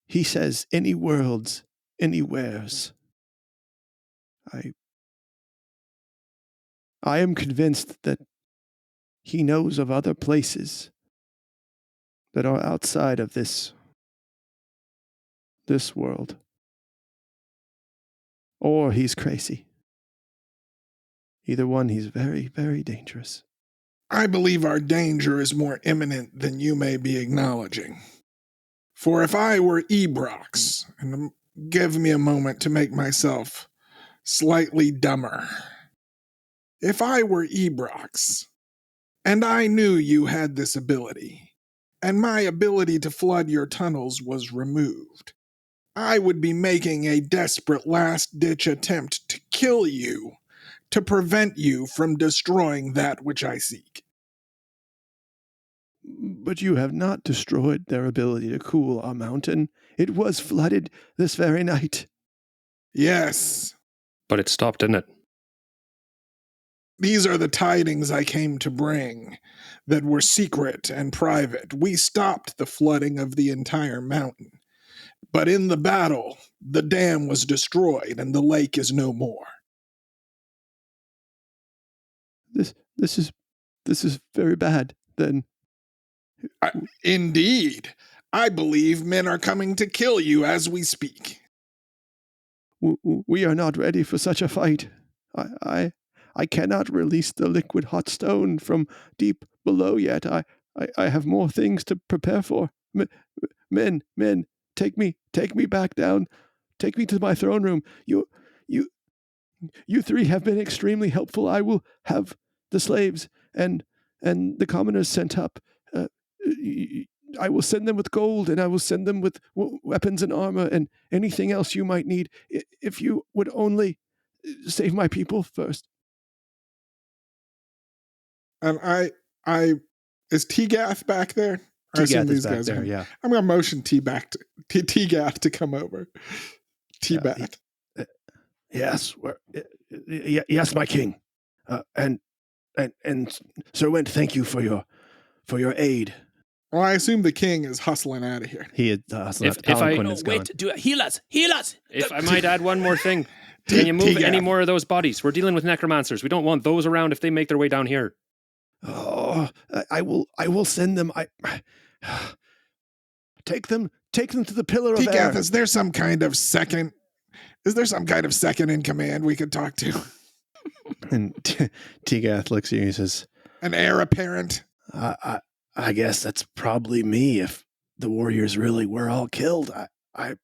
He says, any worlds, anywheres. I am convinced that he knows of other places that are outside of this world. Or he's crazy. Either one, he's very, very dangerous. I believe our danger is more imminent than you may be acknowledging. For if I were Ebrox, and give me a moment to make myself slightly dumber. If I were Ebrox, and I knew you had this ability, and my ability to flood your tunnels was removed, I would be making a desperate last-ditch attempt to kill you, to prevent you from destroying that which I seek. But you have not destroyed their ability to cool our mountain. It was flooded this very night. Yes. But it stopped, didn't it? These are the tidings I came to bring that were secret and private. We stopped the flooding of the entire mountain. But in the battle, the dam was destroyed and the lake is no more. This is very bad, then. Indeed. I believe men are coming to kill you as we speak. We are not ready for such a fight. I cannot release the liquid hot stone from deep below yet. I have more things to prepare for. Men, take me back down. Take me to my throne room. You three have been extremely helpful. I will have the slaves and the commoners sent up. I will send them with gold, and I will send them with weapons and armor and anything else you might need, if you would only save my people first. And is T-Gath back there? I assume T-Gath is these back guys there, are- yeah. I'm going to motion T-Gath to come over. T-Bath. Yes, yes, my king. And Sir Wendt, thank you for your aid. Well, I assume the king is hustling out of here. He had hustling If out. The I- palanquin No, is gone. Wait, do it. Heal us. If I might add one more thing, can you move any more of those bodies? We're dealing with necromancers. We don't want those around if they make their way down here. Oh, I will send them. Take them to the pillar of T-Gath, air. is there some kind of second in command we could talk to? And T-Gath looks at you and says, An heir apparent? I guess that's probably me if the warriors really were all killed. I'm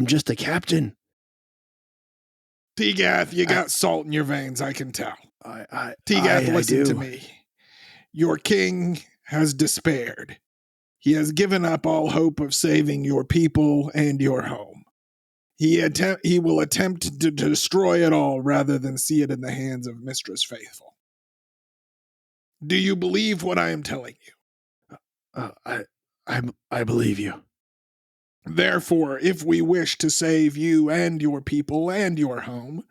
just a captain. T-Gath, you got salt in your veins, I can tell. T-Gath, I listen to do. me. Your king has despaired. He has given up all hope of saving your people and your home. He will attempt to destroy it all rather than see it in the hands of Mistress Faithful. Do you believe what I am telling you? I believe you. Therefore, if we wish to save you and your people and your home,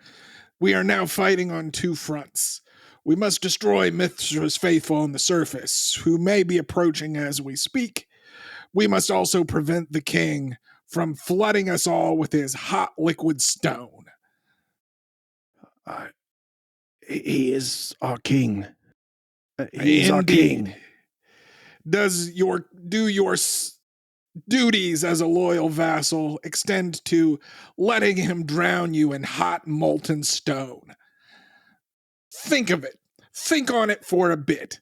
we are now fighting on two fronts. We must destroy Mistress Faithful on the surface, who may be approaching as we speak. We must also prevent the king from flooding us all with his hot liquid stone. He is our king. He is our king. Do your duties as a loyal vassal extend to letting him drown you in hot molten stone? Think of it. Think on it for a bit.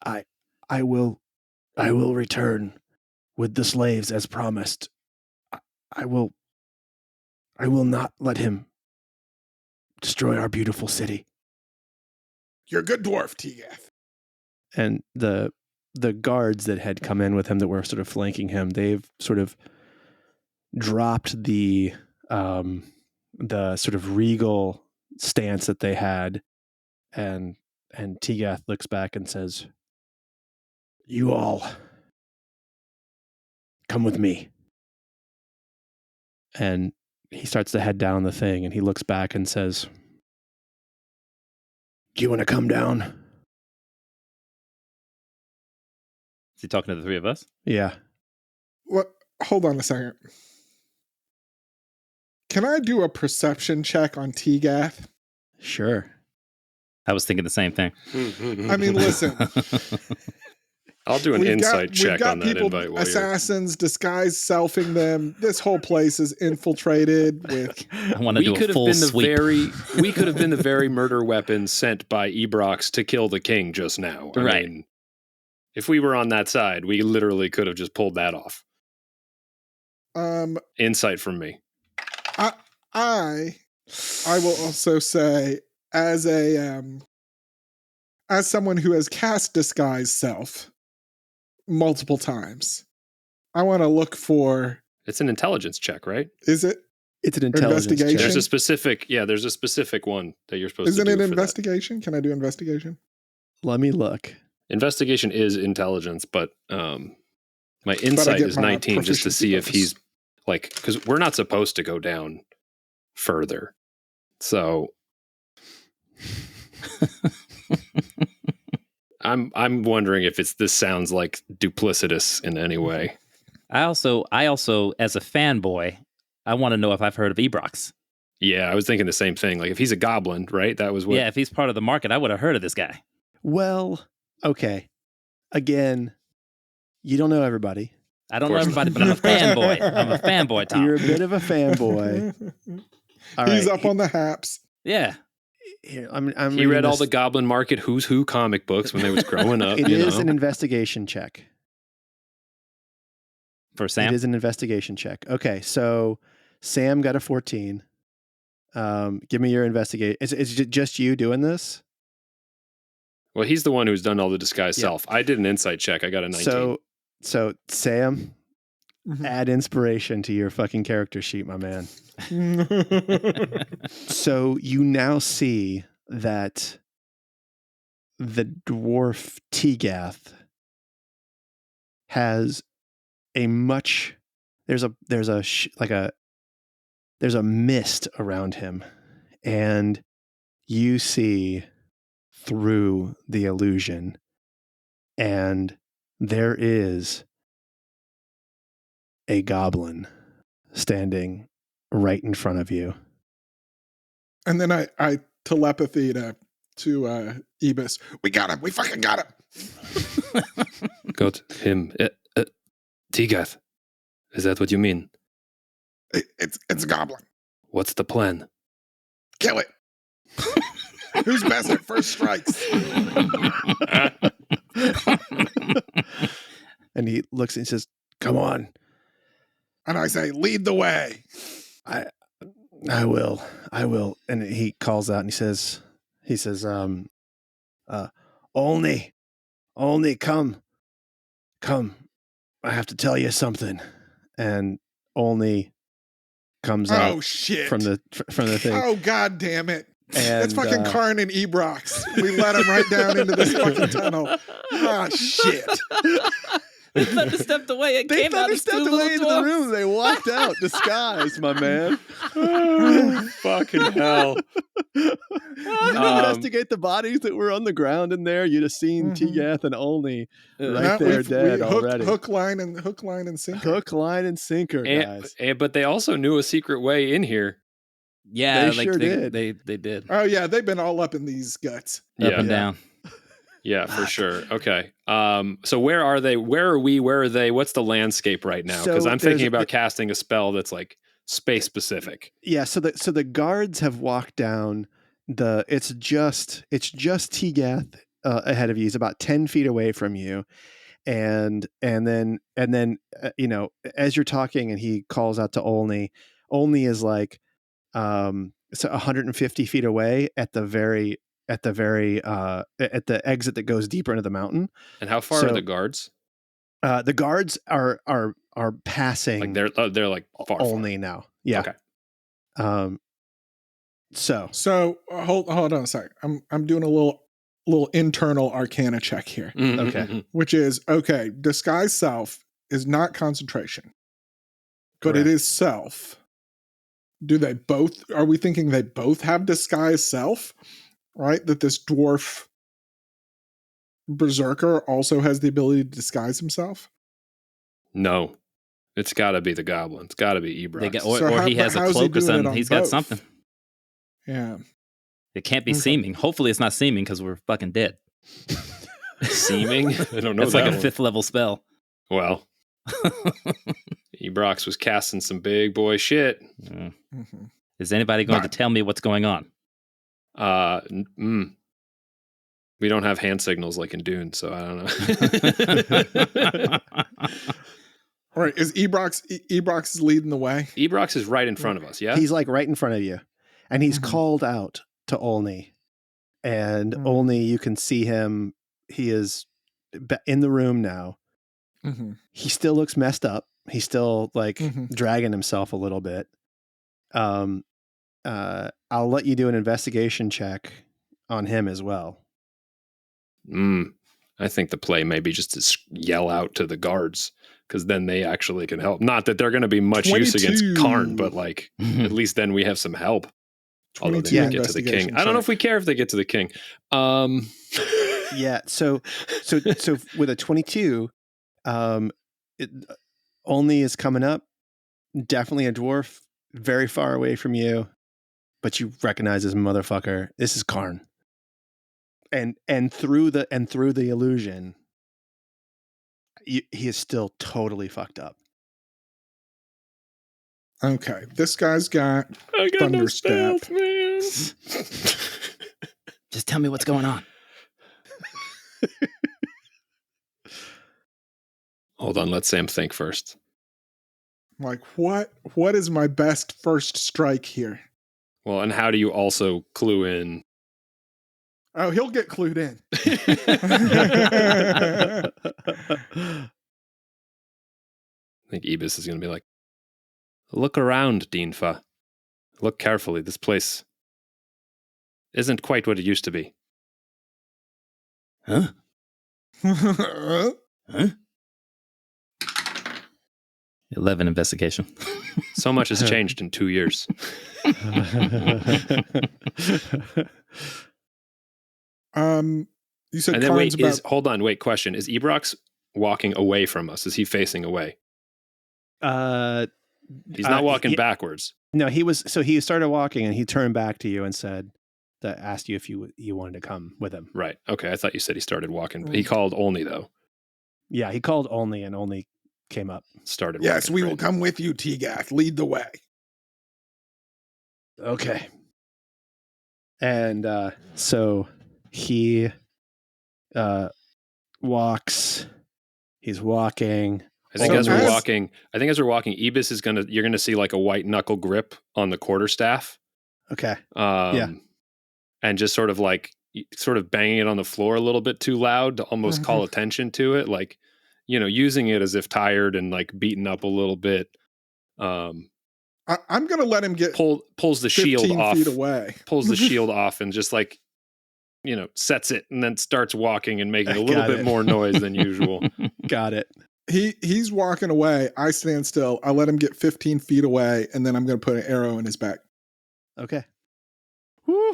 I will return with the slaves as promised. I will not let him destroy our beautiful city. You're a good dwarf, T-Gath. And the guards that had come in with him that were sort of flanking him, they've sort of dropped the sort of regal stance that they had, and T-Gath looks back and says, "You all come with me." And he starts to head down the thing, and he looks back and says, "Do you want to come down?" Is he talking to the three of us? Yeah. What? Hold on a second. Can I do a perception check on T-Gath? Sure. I was thinking the same thing. I mean, listen. I'll do an insight check on that people, invite. While assassins, disguised selfing them. This whole place is infiltrated with. I want to do a full sweep. We could have been the very murder weapon sent by Ebrox to kill the king just now. I mean, if we were on that side, we literally could have just pulled that off. Insight from me. I will also say, as someone who has cast disguise self multiple times, I want to look for. It's an intelligence check, right? Is it? It's an intelligence Investigation? check. There's a specific one that you're supposed Isn't to do. it for investigation? Can I do investigation? Let me look. Investigation is intelligence, but my insight get is my 19 just to proficiency see if bonus. he's like, because we're not supposed to go down further. So I'm wondering if this sounds like duplicitous in any way. I also, as a fanboy, I want to know if I've heard of Ebrox. Yeah, I was thinking the same thing. Like if he's a goblin, right? That was what. Yeah, if he's part of the market, I would have heard of this guy. Well, okay. Again, you don't know everybody. I don't know everybody, but I'm a fanboy. I'm a fanboy, Tom. You're a bit of a fanboy. All He's right. up on the haps. Yeah. Here, I'm He reading read all this. the Goblin Market Who's Who comic books when they was growing up. It you is know? an investigation check. For Sam? It is an investigation check. Okay, so Sam got a 14. Give me your investigate. Is it just you doing this? Well, he's the one who's done all the disguise self. I did an insight check. I got a 19. So Sam, Mhm. add inspiration to your fucking character sheet, my man. So you now see that the dwarf Tegath has a much there's a mist around him, and you see through the illusion, and there is a goblin standing right in front of you. And then I telepathy to Eabis. We got him. We fucking got him. Got him. Tegath. Is that what you mean? It's a goblin. What's the plan? Kill it. Who's best at first strikes? And he looks and he says, "Come on." And I say, lead the way. I will. And he calls out and he says, Olney, come. I have to tell you something. And Olney comes out Oh, shit. from the thing. Oh, God damn it. And, That's fucking Karn and Ebrox. We let him right down into this fucking tunnel. Ah, shit. They thunderstepped away. It They came out as two thunderstepped little away into the dwarfs. room. They walked out disguised, my man. Fucking hell. You didn't investigate the bodies that were on the ground in there. You'd have seen Tegath and Olney right there dead already. Hook, line, and sinker. Hook, line, and sinker, guys. But they also knew a secret way in here. Yeah, They sure did. They did. Oh, yeah. They've been all up in these guts. Up and down. Yeah, for sure. Okay. So where are they? Where are we? Where are they? What's the landscape right now? Because So I'm thinking about casting a spell that's like space specific. Yeah, so the guards have walked down it's just Tegath ahead of you. He's about 10 feet away from you. And then as you're talking and he calls out to Olney is like so 150 feet away at the exit that goes deeper into the mountain. And how far are the guards? The guards are passing. Like they're like far Olney now. Yeah. Okay. So hold on a sec. I'm doing a little internal arcana check here, okay. which is disguise self is not concentration, but Correct. it is self. Are we thinking they both have disguise self? Right? That this dwarf berserker also has the ability to disguise himself? No. It's got to be the goblin. It's got to be Ebrox. Or he has a cloak or something. He's got something. Yeah. It can't be seeming. Hopefully it's not seeming because we're fucking dead. Seeming? I don't know. It's like a 5th level spell. Well, Ebrox was casting some big boy shit. Is anybody going to tell me what's going on? We don't have hand signals like in Dune, so I don't know. All right, is Ebrox is leading the way? Ebrox is right in front of us, yeah? He's like right in front of you. And he's called out to Olney. And Olney, you can see him. He is in the room now. He still looks messed up. He's still like dragging himself a little bit. I'll let you do an investigation check on him as well. I think the play may be just to yell out to the guards, because then they actually can help. Not that they're going to be much use against Karn, but like at least then we have some help. Although they might get to the king. I don't know if we care if they get to the king. Yeah. So with a 22, Olney is coming up. Definitely a dwarf, very far away from you, but you recognize this motherfucker. This is Karn. And through the illusion, he is still totally fucked up. Okay, this guy's got thunder step. Man. Just tell me what's going on. Hold on, let Sam think first. Like, what is my best first strike here? Well, and how do you also clue in Oh, he'll get clued in. I think Eabis is going to be like, look around, Dinfa. Look carefully. This place isn't quite what it used to be. Huh? Huh? 11 investigation. So much has changed in 2 years. You said And then cons about hold on, wait, question. Is Ebrox walking away from us? Is he facing away? He's not walking backwards. No, he was. So he started walking and he turned back to you and said, that asked you if you wanted to come with him. Right. Okay. I thought you said he started walking. He called only though. Yeah, he called only and only came up. Started. Yes, walking we right. will come with you, Tegath. Lead the way. Okay. And so he walks. He's walking. I think as we're walking, Eabis is you're gonna see like a white knuckle grip on the quarterstaff. Okay. Yeah. And just sort of banging it on the floor a little bit too loud to almost call attention to it, like, using it as if tired and like beaten up a little bit. I'm gonna let him get pulls the shield off, feet away. Pulls the shield off, and just like, sets it, and then starts walking and making a little bit more noise than usual. Got it. He's walking away. I stand still. I let him get 15 feet away, and then I'm gonna put an arrow in his back. Okay. Woo.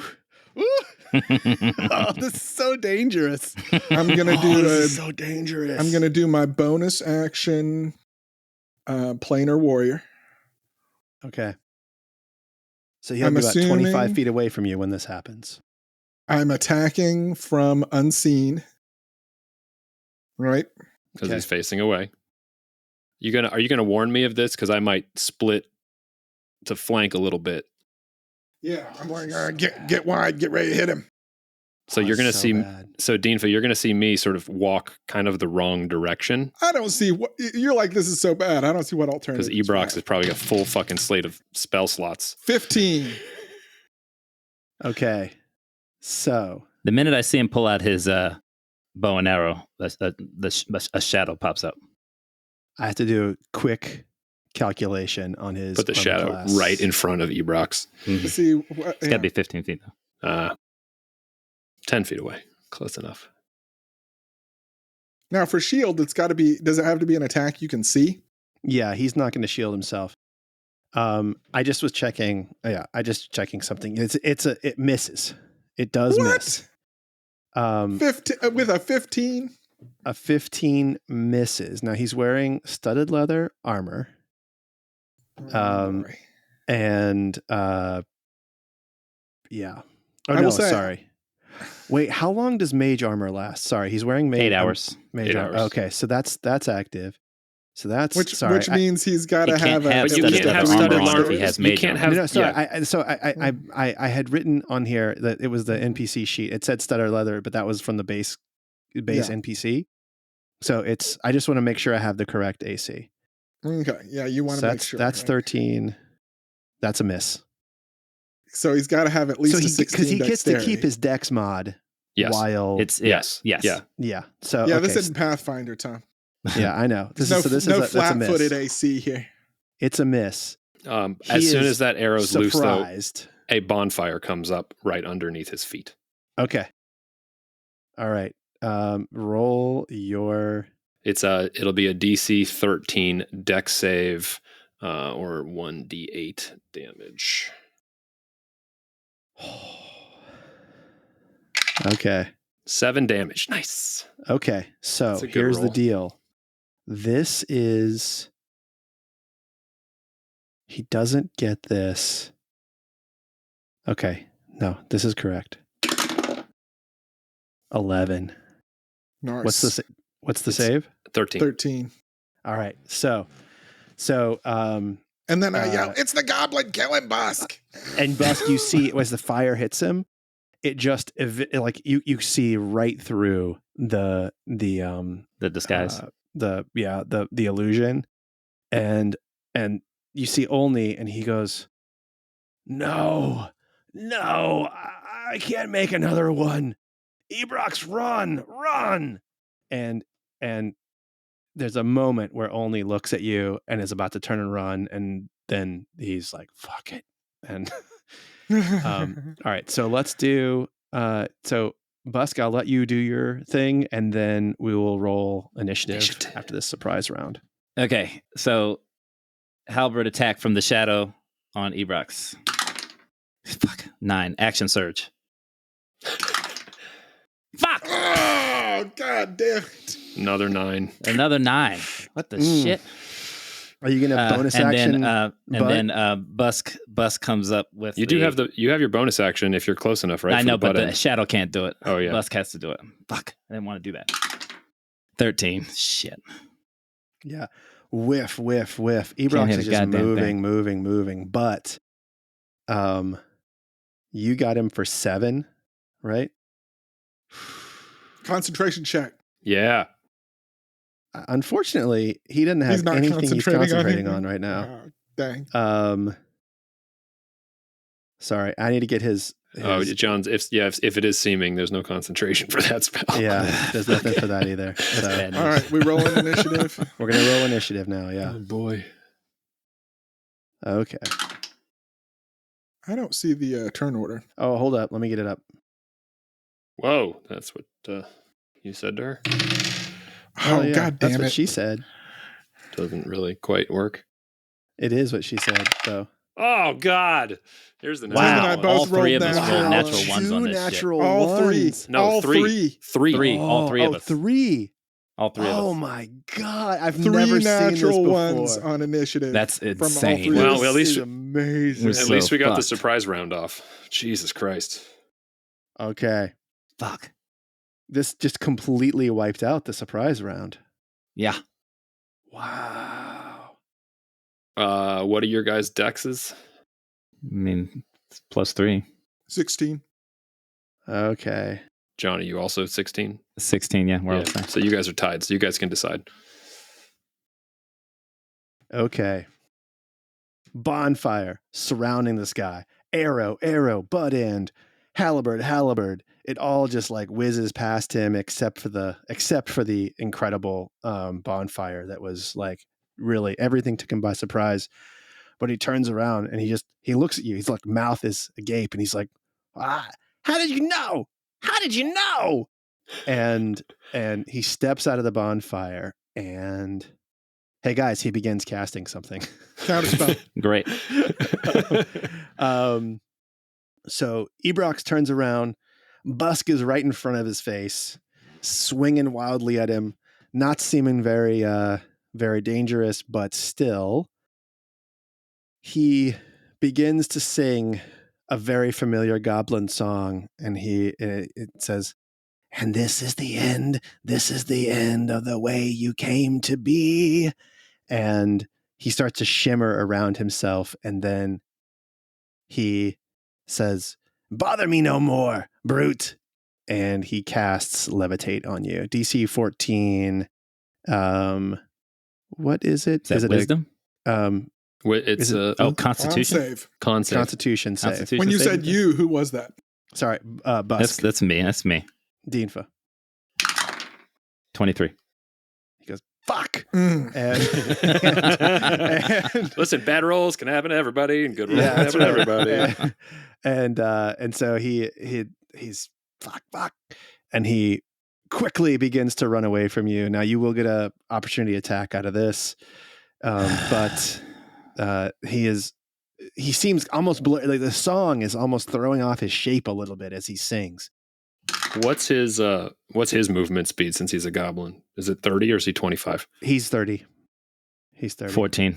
Oh, this is so dangerous. I'm gonna do this is so dangerous. I'm gonna do my bonus action, planar warrior. Okay. So he'll be about 25 feet away from you when this happens. I'm attacking from unseen. Right? Because he's facing away. Are you gonna warn me of this? Because I might split to flank a little bit. Yeah, I'm like, get wide, get ready to hit him. So you're going to see, so Dinfa, you're going to see me sort of walk kind of the wrong direction. I don't see what, you're like, this is so bad. I don't see what alternative. Because Ebrox is probably a full fucking slate of spell slots. 15. Okay. So. The minute I see him pull out his bow and arrow, a shadow pops up. I have to do a quick calculation on his. Put the shadow class right in front of Ebrox. Mm-hmm. See, it's got to be 15 feet though. 10 feet away. Close enough. Now for shield, it's got to be, does it have to be an attack you can see? Yeah, he's not going to shield himself. I just was checking. I just checking something. It misses. It does miss. 15 with a 15. A 15 misses. Now he's wearing studded leather armor. And yeah. Oh no, sorry. Wait, how long does mage armor last? Sorry, he's wearing 8 hours. Mage armor. Okay, so that's active. So that's which means he's got to have a. But you can't have studded armor if he has mage armor. No, sorry. Yeah. I had written on here that it was the NPC sheet. It said studded leather, but that was from the base NPC. So I just want to make sure I have the correct AC. Okay. Yeah, you want to make sure. That's 13. That's a miss. So he's got to have at least a 16 because he gets dexterity. to keep his dex mod. Yes. While yes. Yeah. So this isn't Pathfinder, Tom. Yeah, I know. This is flat-footed AC here. It's a miss. As soon as that arrow's loose, though, a bonfire comes up right underneath his feet. Okay. All right. Roll your. It'll be a DC 13 dex save, or 1d8 damage. Okay. 7 damage. Nice. Okay. So here's the deal. This is. He doesn't get this. Okay. No, this is correct. 11. Nice. What's the save? 13. All right. So. And then I yell, "It's the goblin! Kill him, Busk!" And Busk, you see, as the fire hits him, it just like you see right through the disguise, the illusion, and you see only, and he goes, "No, I can't make another one. Ebrox, run. And there's a moment where Only looks at you and is about to turn and run, and then he's like, fuck it. And all right, so let's do so Busk, I'll let you do your thing, and then we will roll initiative. After this surprise round. Okay, so halberd attack from the shadow on Ebrox. Fuck. 9. Action surge. Fuck! Oh, god damn it. Another 9. Another 9. What the shit? Are you gonna bonus action? Then Busk comes up with. You have your bonus action if you're close enough, right? I know, but the shadow can't do it. Oh yeah, Busk has to do it. Fuck! I didn't want to do that. 13. Shit. Yeah. Whiff. Ebrox is just moving. But, you got him for 7, right? Concentration check. Yeah. Unfortunately, he doesn't have anything he's concentrating on right now. Oh, dang. Sorry, I need to get his. Oh, John's. If it is seeming, there's no concentration for that spell. Yeah, there's nothing for that either. So. All right, we roll in initiative. We're gonna roll initiative now. Yeah. Oh boy. Okay. I don't see the turn order. Oh, hold up. Let me get it up. Whoa, that's what you said to her. Oh, yeah, god damn that's it. what she said. Doesn't really quite work. It is what she said, though. Oh God! Here's the Wow. Tim and I both all three of rolled us natural. rolled natural ones Two on this natural shit. All three. ones. No, all three. Three. All three of us. 3. All three of us. Oh my god! I've 3 never seen this natural before. ones on initiative. That's from all insane. three. Well, This at least is amazing. We're At so least we got the fucked. surprise round off. Jesus Christ! Okay, Fuck. this just completely wiped out the surprise round. Yeah. Wow. What are your guys' dexes? I mean, it's +3. 16. Okay. John, are you also 16? 16. Yeah, we're all the same. So you guys are tied. So you guys can decide. Okay. Bonfire surrounding this guy. Arrow, butt end, halberd. It all just like whizzes past him, except for the incredible bonfire that was like really everything took him by surprise. But he turns around and he looks at you. He's like, mouth is agape, and he's like, how did you know? How did you know? And he steps out of the bonfire and, hey guys, he begins casting something. Counterspell. Great. So Ebrox turns around. Busk is right in front of his face, swinging wildly at him, not seeming very, very dangerous, but still. He begins to sing a very familiar Goblin song, and it says, "And this is the end. This is the end of the way you came to be." And he starts to shimmer around himself, and then he says, "Bother me no more, brute." And he casts Levitate on you. DC 14. What is it? Is it wisdom? It's Constitution. Constitution save. When you said you, who was that? Sorry, Busk. That's me. Dinfa. 23. He goes, fuck. Mm. And Listen, bad rolls can happen to everybody, and good rolls Yeah, can that's happen to right. everybody. And so he's fuck, and he quickly begins to run away from you. Now you will get a opportunity attack out of this, but he seems almost like the song is almost throwing off his shape a little bit as he sings. What's his movement speed since he's a goblin? Is it 30 or is he 25? He's 30. 14.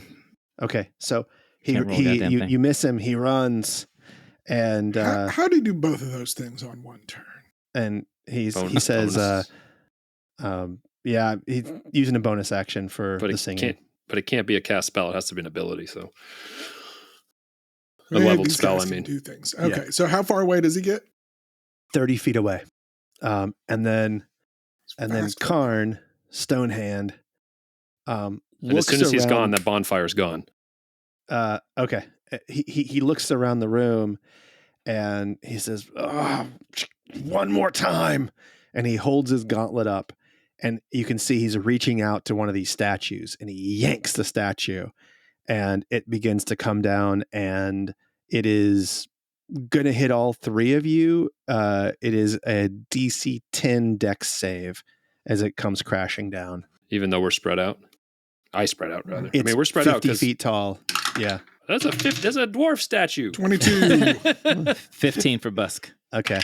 Okay, so Can't roll a goddamn thing. you miss him. He runs, and How do you do both of those things on one turn? and he Bonus. says, yeah, he's using a bonus action for But the it singing. can't be a cast spell. It has to be an ability. So a Maybe leveled these spell. guys I can mean, do things. Okay, so how far away does he get? 30 feet away. And then Fast. Karn, Stonehand, and looks as soon as he's around- gone, that bonfire's gone. Okay. He looks around the room and he says, "Oh, one more time. And he holds his gauntlet up, and you can see he's reaching out to one of these statues, and he yanks the statue, and it begins to come down, and it is going to hit all three of you. It is a DC 10 dex save as it comes crashing down. Even though we're spread out? I spread out, rather. It's we're spread out 50 feet tall. Yeah. That's a dwarf statue. 22. 15 for Busk. Okay.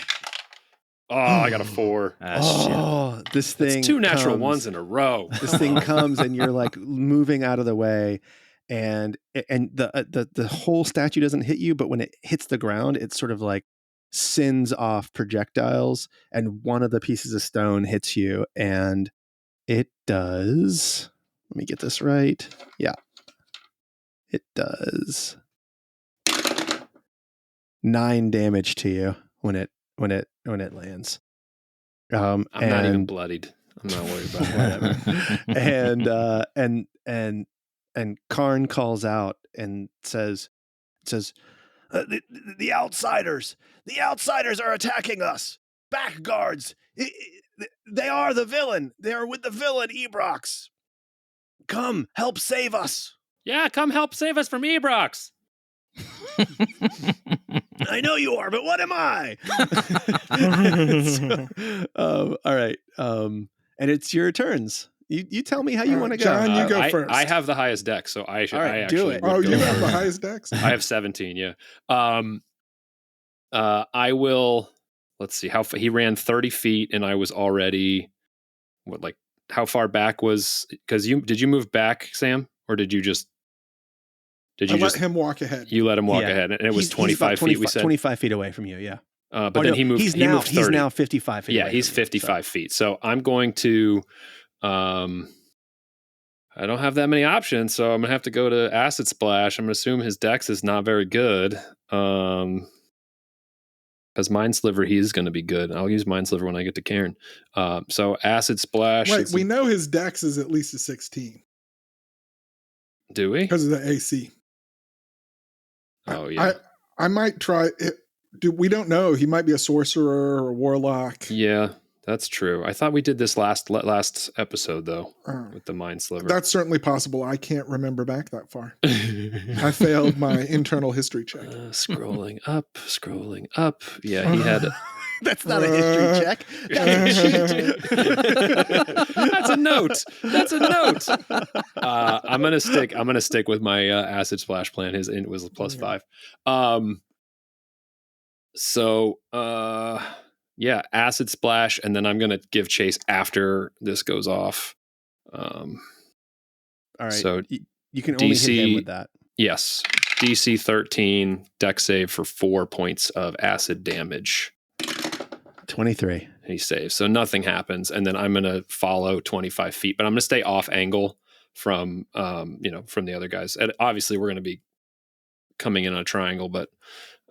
Oh, I got a 4. Oh, this thing. That's 2 natural comes. ones in a row. This thing comes, and you're like moving out of the way, and the whole statue doesn't hit you, but when it hits the ground, it sort of like sends off projectiles, and one of the pieces of stone hits you, and it does. Let me get this right. Yeah, it does 9 damage to you when it lands. I'm not even bloodied. I'm not worried about it. And Karn calls out and says, the outsiders are attacking us. Back guards. They are the villain. They are with the villain Ebrox. Come, help save us. Yeah, come help save us from Ebrox. I know you are, but what am I? All right. And it's your turns. You tell me how you want to go. John, you go first. I have the highest dex, so I should. All right, I actually do it. would Oh, go you have first. the highest dex? I have 17. Yeah. I will. Let's see how he ran 30 feet, and I was already how far back was? Because did you move back, Sam, or did you just? Did you let him walk ahead? You let him walk ahead, and it was 25 feet. We said 25 feet away from you. Yeah. But then he moved. He's he moved 30. He's now 55 feet. Yeah, away he's from you, 55 feet. So I'm going to. I don't have that many options, so I'm gonna have to go to Acid Splash. I'm gonna assume his dex is not very good. Because Mind Sliver, he is gonna be good. I'll use Mind Sliver when I get to Cairn. So Acid Splash. Wait, we know his dex is at least a 16. Do we? Because of the AC. Oh yeah. I might try it. We don't know. He might be a sorcerer or a warlock. Yeah, that's true. I thought we did this last episode though with the Mind Sliver. That's certainly possible. I can't remember back that far. I failed my internal history check. Scrolling up. Yeah, he had. That's not a history check. That's a note. I'm gonna stick with my Acid Splash plan. His int was +5. Yeah, Acid Splash, and then I'm gonna give chase after this goes off. All right. So you can only hit him with that. Yes, DC 13 dex save for 4 points of acid damage. 23. He saves, so nothing happens, and then I'm gonna follow 25 feet, but I'm gonna stay off angle from from the other guys. And obviously, we're gonna be coming in on a triangle, but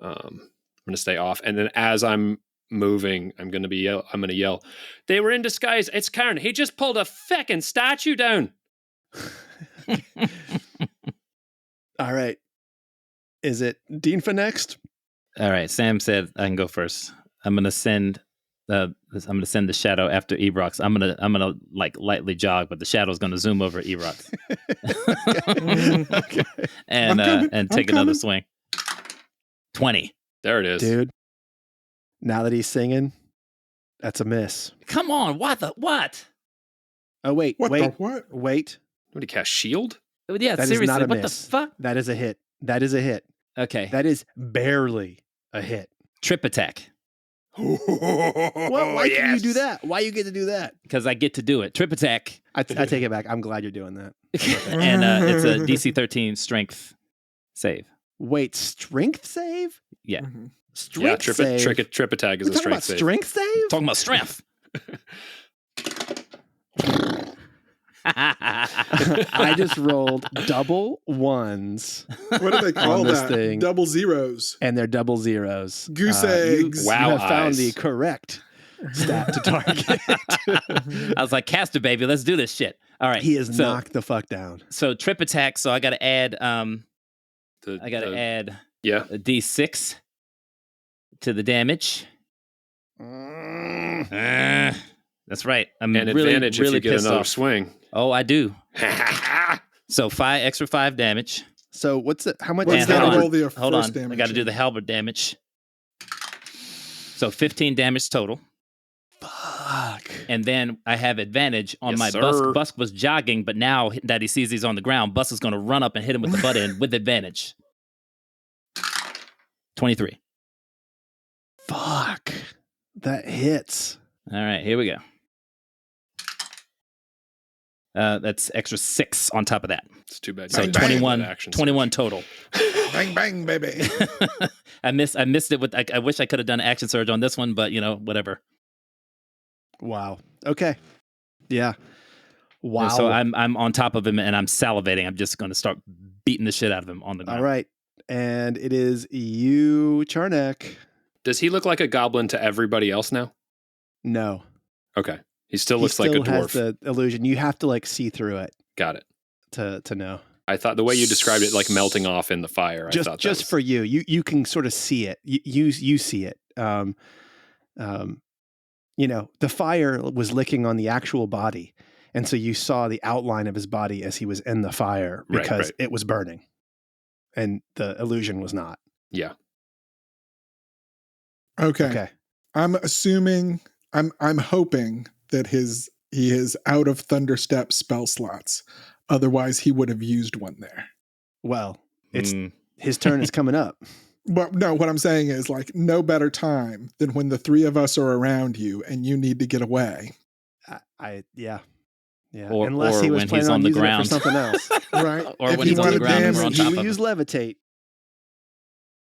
I'm gonna stay off. And then as I'm moving, I'm gonna yell, "They were in disguise! It's Karn. He just pulled a feckin' statue down." All right. Is it Dinfa next? All right. Sam said I can go first. I'm gonna send the shadow after Ebrox. I'm gonna like lightly jog, but the shadow's gonna zoom over Ebrox. Okay. And take another swing. 20. There it is, Dude. Now that he's singing, that's a miss. Come on, what? Oh wait, What wait, the what? wait. What did he cast? Shield? Yeah, That is seriously, not a what miss. the fuck? That is a hit. That is a hit. Okay. That is barely a hit. Trip attack. Why can you do that? Why you get to do that? Because I get to do it. Trip attack. I take it back. I'm glad you're doing that. And it's a DC 13 strength save. Wait, strength save? Yeah. Mm-hmm. Strength save? Trip attack is We're a talking about strength save. strength save? Talking about strength. I just rolled double ones, What do they call On this that? thing. Double zeros. and they're double zeros. Goose You- eggs. You Wow have found eyes. the correct stat to target. I was like, Caster baby, let's do this shit. All right. He is so, knocked the fuck down. So trip attack. So I got to add. add Yeah. a D6 to the damage. That's right. I'm And really, advantage really if you get pissed another off. swing. Oh, I do. So 5 damage. So what's it? How much? What's And is that hold that? on. roll the Hold first on. I damage? got to do the halberd damage. So 15 damage total. Fuck. And then I have advantage on Yes, my sir. Busk. Busk was jogging, but now that he sees he's on the ground, Busk is going to run up and hit him with the butt end with advantage. 23. Fuck. That hits. All right, here we go. That's extra 6 on top of that. It's too bad. So you didn't do that 21, action 21 total. Bang, bang, baby. I missed it with. I wish I could have done action surge on this one, but whatever. Wow. Okay. Yeah. Wow. And so I'm on top of him and I'm salivating. I'm just going to start beating the shit out of him on the ground. All right. And it is you, Charnak. Does he look like a goblin to everybody else now? No. Okay. He still looks like a Has dwarf. the illusion. You have to like see through it Got it. to know. I thought the way you described it, like melting off in the fire. I thought that Just was- for you. You can sort of see it. You see it. The fire was licking on the actual body. And so you saw the outline of his body as he was in the fire because Right. it was burning. And the illusion was not. Yeah. Okay. I'm assuming, I'm hoping that he is out of Thunderstep spell slots. Otherwise, he would have used one there. Well, it's his turn is coming up. But no, what I'm saying is like no better time than when the three of us are around you and you need to get away. Yeah. Or- Unless or he was when planning he's on on the using ground. it for something else. Right? Or If when he he's on the wanted ground and damage, we're on he top will of use him. levitate.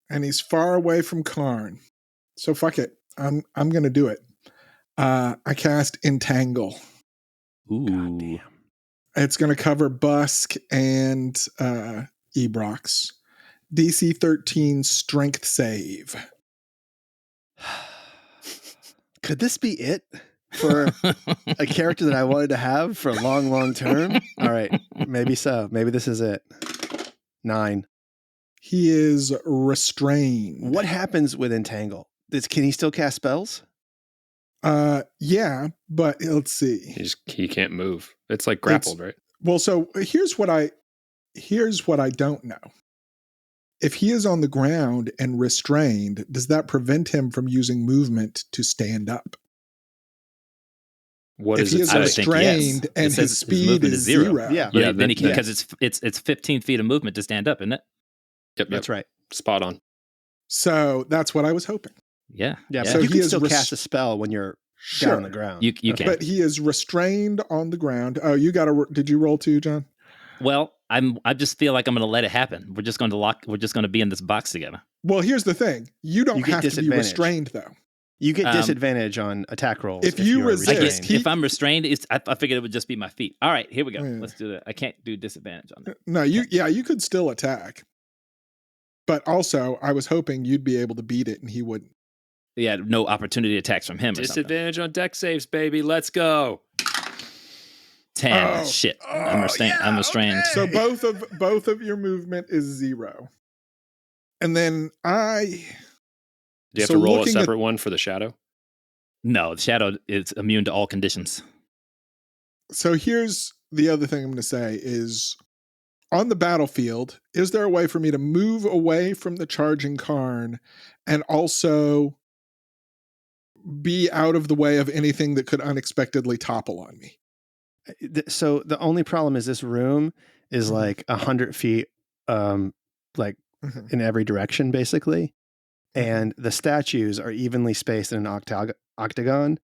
and he's far away from Karn. So fuck it. I'm gonna do it. I cast Entangle. Ooh. Goddamn. It's gonna cover Busk and Ebrox. DC 13 strength save. Could this be it for a character that I wanted to have for a long, long term? All right. Maybe so. Maybe this is it. 9. He is restrained. What happens with Entangle? Can he still cast spells? Yeah, but let's see. He can't move. It's like grappled, right? Well, so here's what I don't know. If he is on the ground and restrained, does that prevent him from using movement to stand up? What If does he it is say? restrained It and says his his movement speed is is zero. 0. Yeah. Yeah, that- then he can, yeah. because it's 15 feet of movement to stand up, isn't it? Yep, That's right. Spot on. So that's what I was hoping. Yeah. Yeah. So But you he can is still cast a spell when you're down on the ground. You can. But he is restrained on the ground. Oh, did you roll 2, John? Well, I just feel like I'm going to let it happen. We're just going to be in this box together. Well, here's the thing. You don't You get have to be disadvantage. restrained, though. You get disadvantage on attack rolls. if you are resist, I restrained. guess if I'm restrained, I figured it would just be my feet. All right, here we go. Yeah. Let's do that. I can't do disadvantage on that. No, you could still attack. But also, I was hoping you'd be able to beat it and he wouldn't. Yeah, no opportunity attacks from him or something. Disadvantage on deck saves, baby. Let's go. 10. Oh. Shit. I'm restrained. I'm restrained. So both of your movement is 0. And then Do you have So to roll a looking at- separate one for the shadow? No, the shadow is immune to all conditions. So here's the other thing I'm going to say is on the battlefield, is there a way for me to move away from the charging Karn and also be out of the way of anything that could unexpectedly topple on me? So the only problem is this room is like 100 feet, like Mhm. in every direction, basically. And the statues are evenly spaced in an octagon,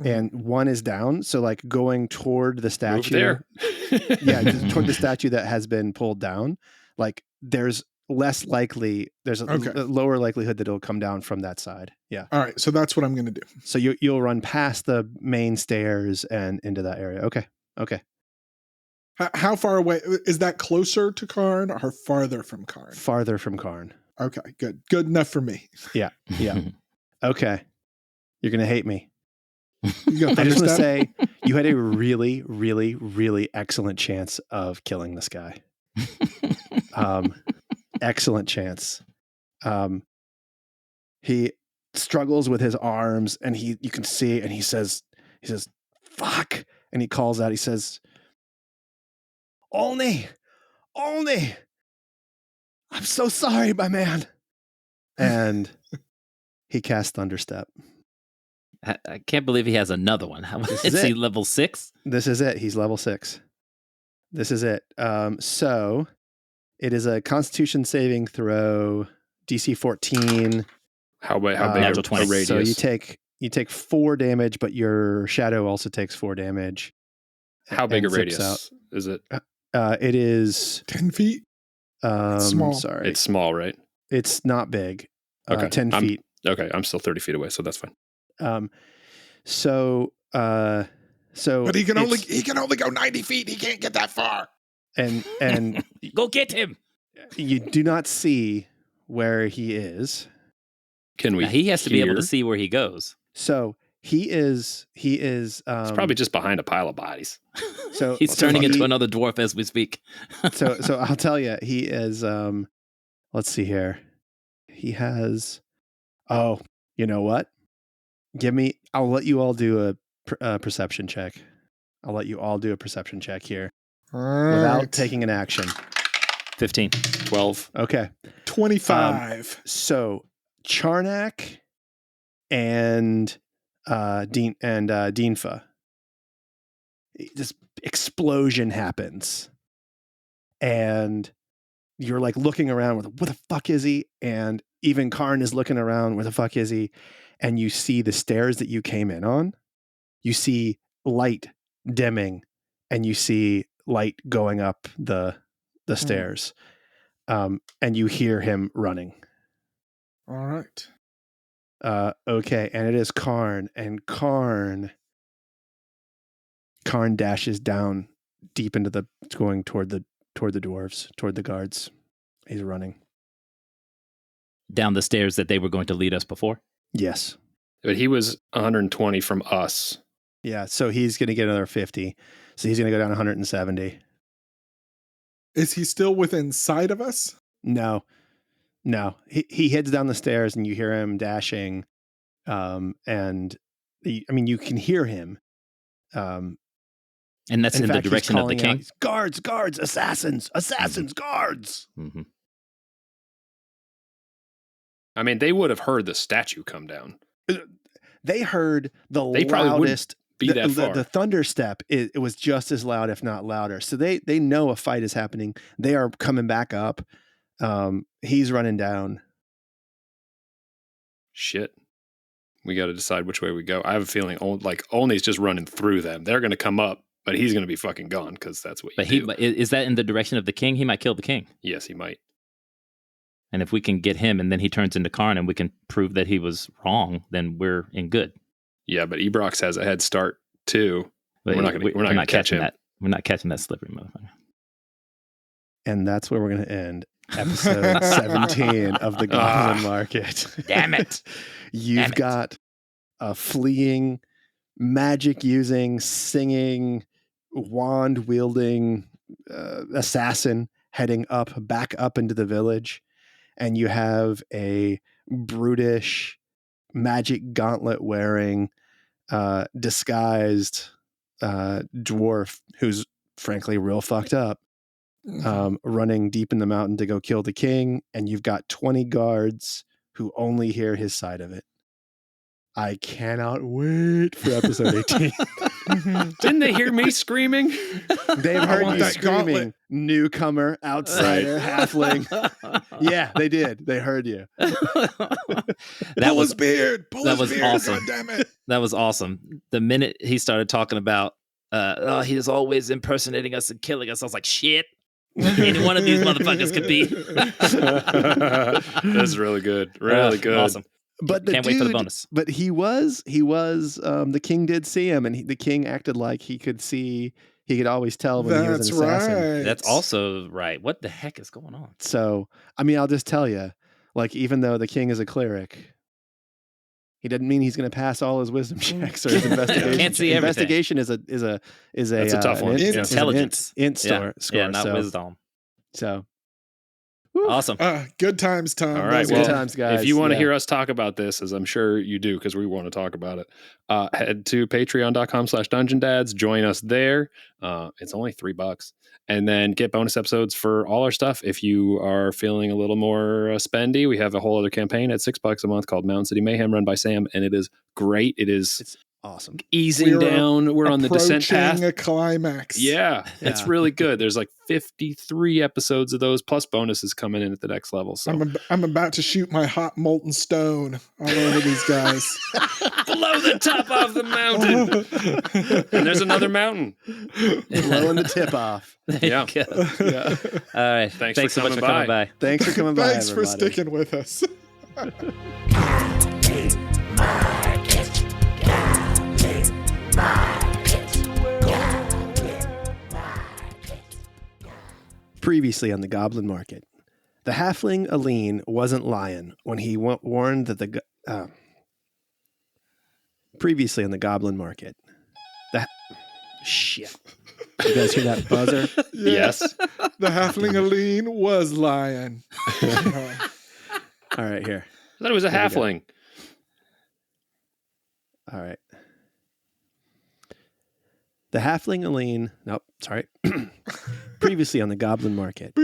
and one is down. So like going toward the Move statue, there. toward the statue that has been pulled down, like there's a Okay. lower likelihood that it'll come down from that side. Yeah. All right, so that's what I'm going to do. So you'll run past the main stairs and into that area. Okay. How far away is that? Closer to Karn or farther from Karn? Farther from Karn. Okay, good enough for me. Yeah. Okay. You're going to hate me. You got I just want to Thunderstep? say you had a really, really, really excellent chance of killing this guy. Excellent chance. He struggles with his arms, and you can see, and he says, "Fuck!" And he calls out. He says, "Olney, Olney, I'm so sorry, my man." And he casts Thunderstep. I can't believe he has another one. Is he level 6? This is it. He's level 6. This is it. So it is a Constitution saving throw, DC 14. How big Natural 20. a radius? So you take 4 damage, but your shadow also takes 4 damage. How big a and zips radius is it? It is 10 feet. Small. Sorry, It's small, right? it's not big. Okay. 10 feet. Okay, I'm still 30 feet away, so that's fine. So But he can only go 90 feet. He can't get that far. and Go get him. you do not see where he is. Can we? Now, he has to be able to hear? see where he goes. So he is. It's probably just behind a pile of bodies. So He's turning into another dwarf as we speak. so I'll tell you, he is. Let's see here. He has. Oh, you know what? I'll let you all do a perception check. I'll let you all do a perception check here without taking an action. 15. 12. Okay. 25. So Charnak and Dinfa. This explosion happens, and you're like looking around with, "What the fuck is he?" And even Karn is looking around, "Where the fuck is he?" And you see the stairs that you came in on. You see light dimming, and you see light going up the stairs, and you hear him running. All right. Okay, and it is Karn, and Karn dashes down deep into going toward the dwarves, toward the guards. He's running. Down the stairs that they were going to lead us before. Yes. But he was 120 from us. Yeah, so he's going to get another 50. So he's going to go down 170. Is he still within sight of us? No. He heads down the stairs, and you hear him dashing. And you can hear him. And that's in the fact, direction of the king. Out, guards, assassins, guards. Mm-hmm. I mean, they would have heard the statue come down. They heard the They probably loudest. Be that far. The thunder step, it was just as loud, if not louder. So they know a fight is happening. They are coming back up. He's running down. Shit. We got to decide which way we go. I have a feeling Olney's just running through them. They're going to come up, but he's going to be fucking gone because that's what you do. Is that in the direction of the king? He might kill the king. Yes, he might. And if we can get him and then he turns into Karn and we can prove that he was wrong, then we're in good. Yeah, but Ebrox has a head start too. But We're not going to catch him. that. We're not catching that slippery motherfucker. And that's where we're going to end episode 17 of the Goblin Market. Damn it. You've got a fleeing, magic using, singing, wand wielding assassin heading back up into the village. And you have a brutish, magic gauntlet wearing, disguised dwarf who's frankly real fucked up, running deep in the mountain to go kill the king. And you've got 20 guards who only hear his side of it. I cannot wait for episode 18. Didn't they hear me screaming? They've heard you that screaming, gauntlet. Newcomer, outsider, halfling. Yeah, they did. They heard you. That was beard. that was awesome. God damn it. That was awesome. The minute he started talking about, he is always impersonating us and killing us, I was like, shit. Any one of these motherfuckers could be. That's really good. Really good. Awesome. But the Can't wait for the bonus. But he was. The king did see him, and the king acted like he could see. He could always tell when he was an assassin. Right. That's also right. What the heck is going on? So, I mean, I'll just tell you, like, even though the king is a cleric, he doesn't mean he's going to pass all his wisdom checks or his investigation. Can't see everything. Investigation is a That's a tough one. It's an Intelligence. int score. Yeah, not so, wisdom. So, Awesome. Good times, Tom. All right, Good well, times, guys. if you want to Yeah. hear us talk about this, as I'm sure you do, because we want to talk about it, head to patreon.com/Dungeon Dads. Join us there. It's only $3. And then get bonus episodes for all our stuff. If you are feeling a little more spendy, we have a whole other campaign at $6 a month called Mountain City Mayhem, run by Sam, and it is great. It's awesome. easing down. We're on the descent path. Approaching a climax. Yeah, it's Yeah. really good. There's like 53 episodes of those, plus bonuses coming in at the next level. So I'm about to shoot my hot molten stone all over these guys. blow the top off the mountain. And there's another mountain. Blowing the tip off. Yeah. Yeah. All right. Thanks Thanks for so much coming for coming by. Thanks for coming by. Thanks for everybody. sticking with us. Previously on the Goblin Market, the halfling Aline wasn't lying when he warned that previously on the Goblin Market, shit. You guys hear that buzzer? Yes. The halfling Aline was lying. All right, here. I thought it was a There we go. halfling. All right. The halfling Aline. Nope, sorry. Previously on the Goblin Market.